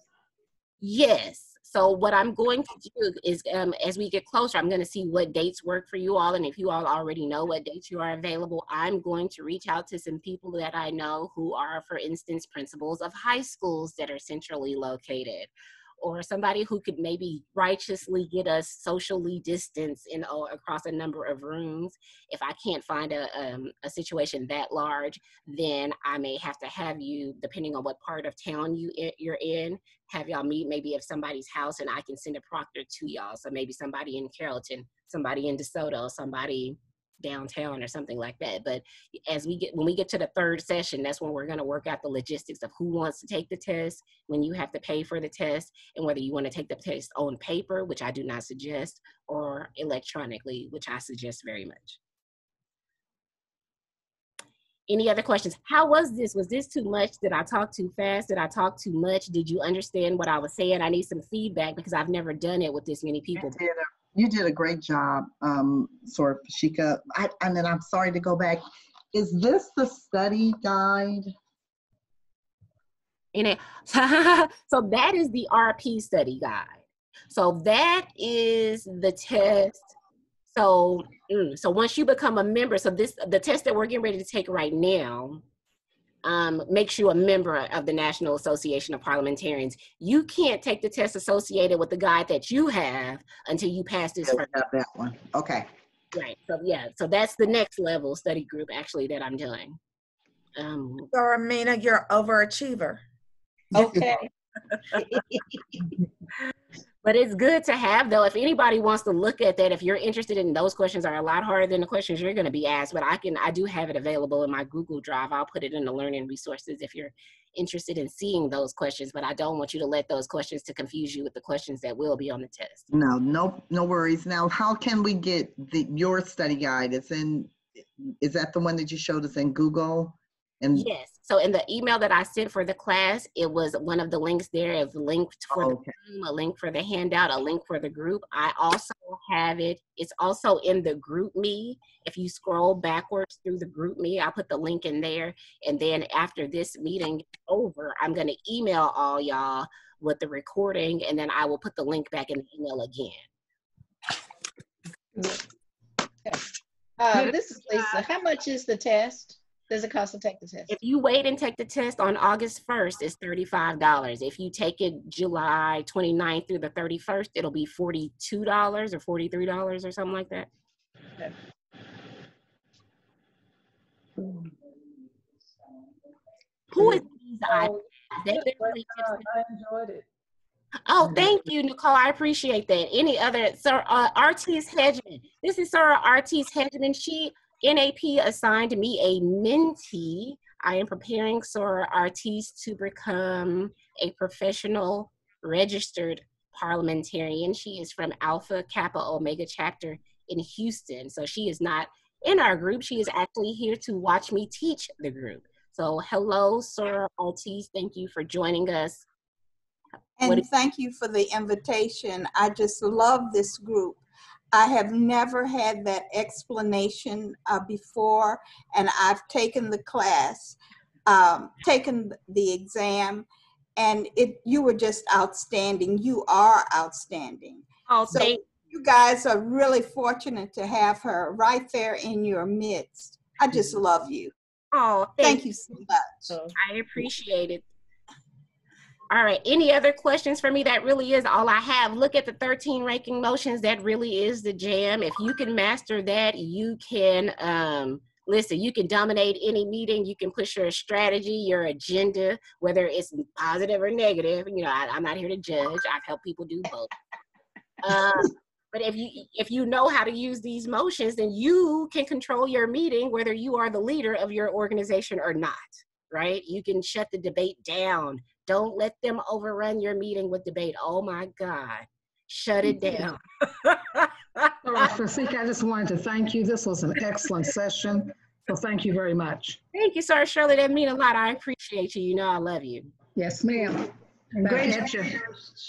Yes. So what I'm going to do is, as we get closer, I'm going to see what dates work for you all. And if you all already know what dates you are available, I'm going to reach out to some people that I know who are, for instance, principals of high schools that are centrally located, or somebody who could maybe righteously get us socially distanced across a number of rooms. If I can't find a situation that large, then I may have to have you, depending on what part of town you're in, have y'all meet maybe at somebody's house, and I can send a proctor to y'all. So maybe somebody in Carrollton, somebody in DeSoto, somebody downtown or something like that. But when we get to the third session, that's when we're going to work out the logistics of who wants to take the test, when you have to pay for the test, and whether you want to take the test on paper, which I do not suggest, or electronically, which I suggest very much. Any other questions? How was this? Was this too much? Did I talk too fast? Did I talk too much? Did you understand what I was saying? I need some feedback because I've never done it with this many people. You did a great job, Sora Fashika. And then I'm sorry to go back. Is this the study guide? So that is the RP study guide. So that is the test. So once you become a member, so the test that we're getting ready to take right now makes you a member of the National Association of Parliamentarians. You can't take the test associated with the guide that you have until you pass this first. That one. Okay. Right. So yeah. So that's the next level study group actually that I'm doing. So Amina, you're overachiever. Okay. But it's good to have, though. If anybody wants to look at that, if you're interested in those questions, are a lot harder than the questions you're going to be asked. But I do have it available in my Google Drive. I'll put it in the learning resources if you're interested in seeing those questions. But I don't want you to let those questions to confuse you with the questions that will be on the test. No worries. Now, how can we get your study guide? Is that the one that you showed us in Google? Yes. So in the email that I sent for the class, it was one of the links there. It was linked for the Zoom, a link for the handout, a link for the group. I also have it. It's also in the group me. If you scroll backwards through the group me, I'll put the link in there. And then after this meeting is over, I'm going to email all y'all with the recording, and then I will put the link back in the email again. This is Lisa. How much is the test? Does it cost to take the test? If you wait and take the test on August 1st, it's $35. If you take it July 29th through the 31st, it'll be $42 or $43 or something like that. Okay. Who is these I enjoyed it. Oh, thank you, Nicole. I appreciate that. Any other, Sir Artis Hedgeman. This is Sir Artis Hedgeman. NAP assigned me a mentee. I am preparing Sora Artis to become a professional registered parliamentarian. She is from Alpha Kappa Omega chapter in Houston. So she is not in our group. She is actually here to watch me teach the group. So hello, Sora Artis. Thank you for joining us. And thank you for the invitation. I just love this group. I have never had that explanation before, and I've taken the class, taken the exam, and you were just outstanding. You are outstanding. Oh, so you guys are really fortunate to have her right there in your midst. I just love you. Oh, thank you so much. I appreciate it. All right, any other questions for me? That really is all I have. Look at the 13 ranking motions. That really is the jam. If you can master that, you can, listen, you can dominate any meeting. You can push your strategy, your agenda, whether it's positive or negative. You know, I'm not here to judge. I've helped people do both. But if you know how to use these motions, then you can control your meeting, whether you are the leader of your organization or not, right? You can shut the debate down. Don't let them overrun your meeting with debate. Oh my God, shut it down. Fashika, I just wanted to thank you. This was an excellent session. So thank you very much. Thank you, Sir Shirley. That means a lot. I appreciate you. You know I love you. Yes, ma'am. Great.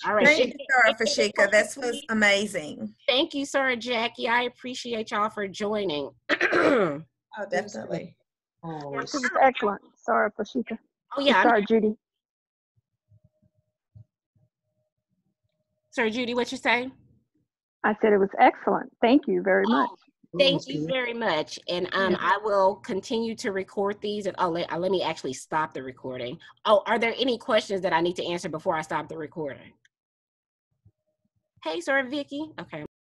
All right. Thank you, Sir Fashika. This was amazing. Thank you, Sir Jackie. I appreciate y'all for joining. Oh, definitely. This was excellent. Sorry, Fashika. Oh, yeah. Sorry, Judy. Sir Judy, what you say? I said it was excellent. Thank you very much. Thank you very much. And I will continue to record these. And let me actually stop the recording. Oh, are there any questions that I need to answer before I stop the recording? Hey, Sir Vicky. Okay.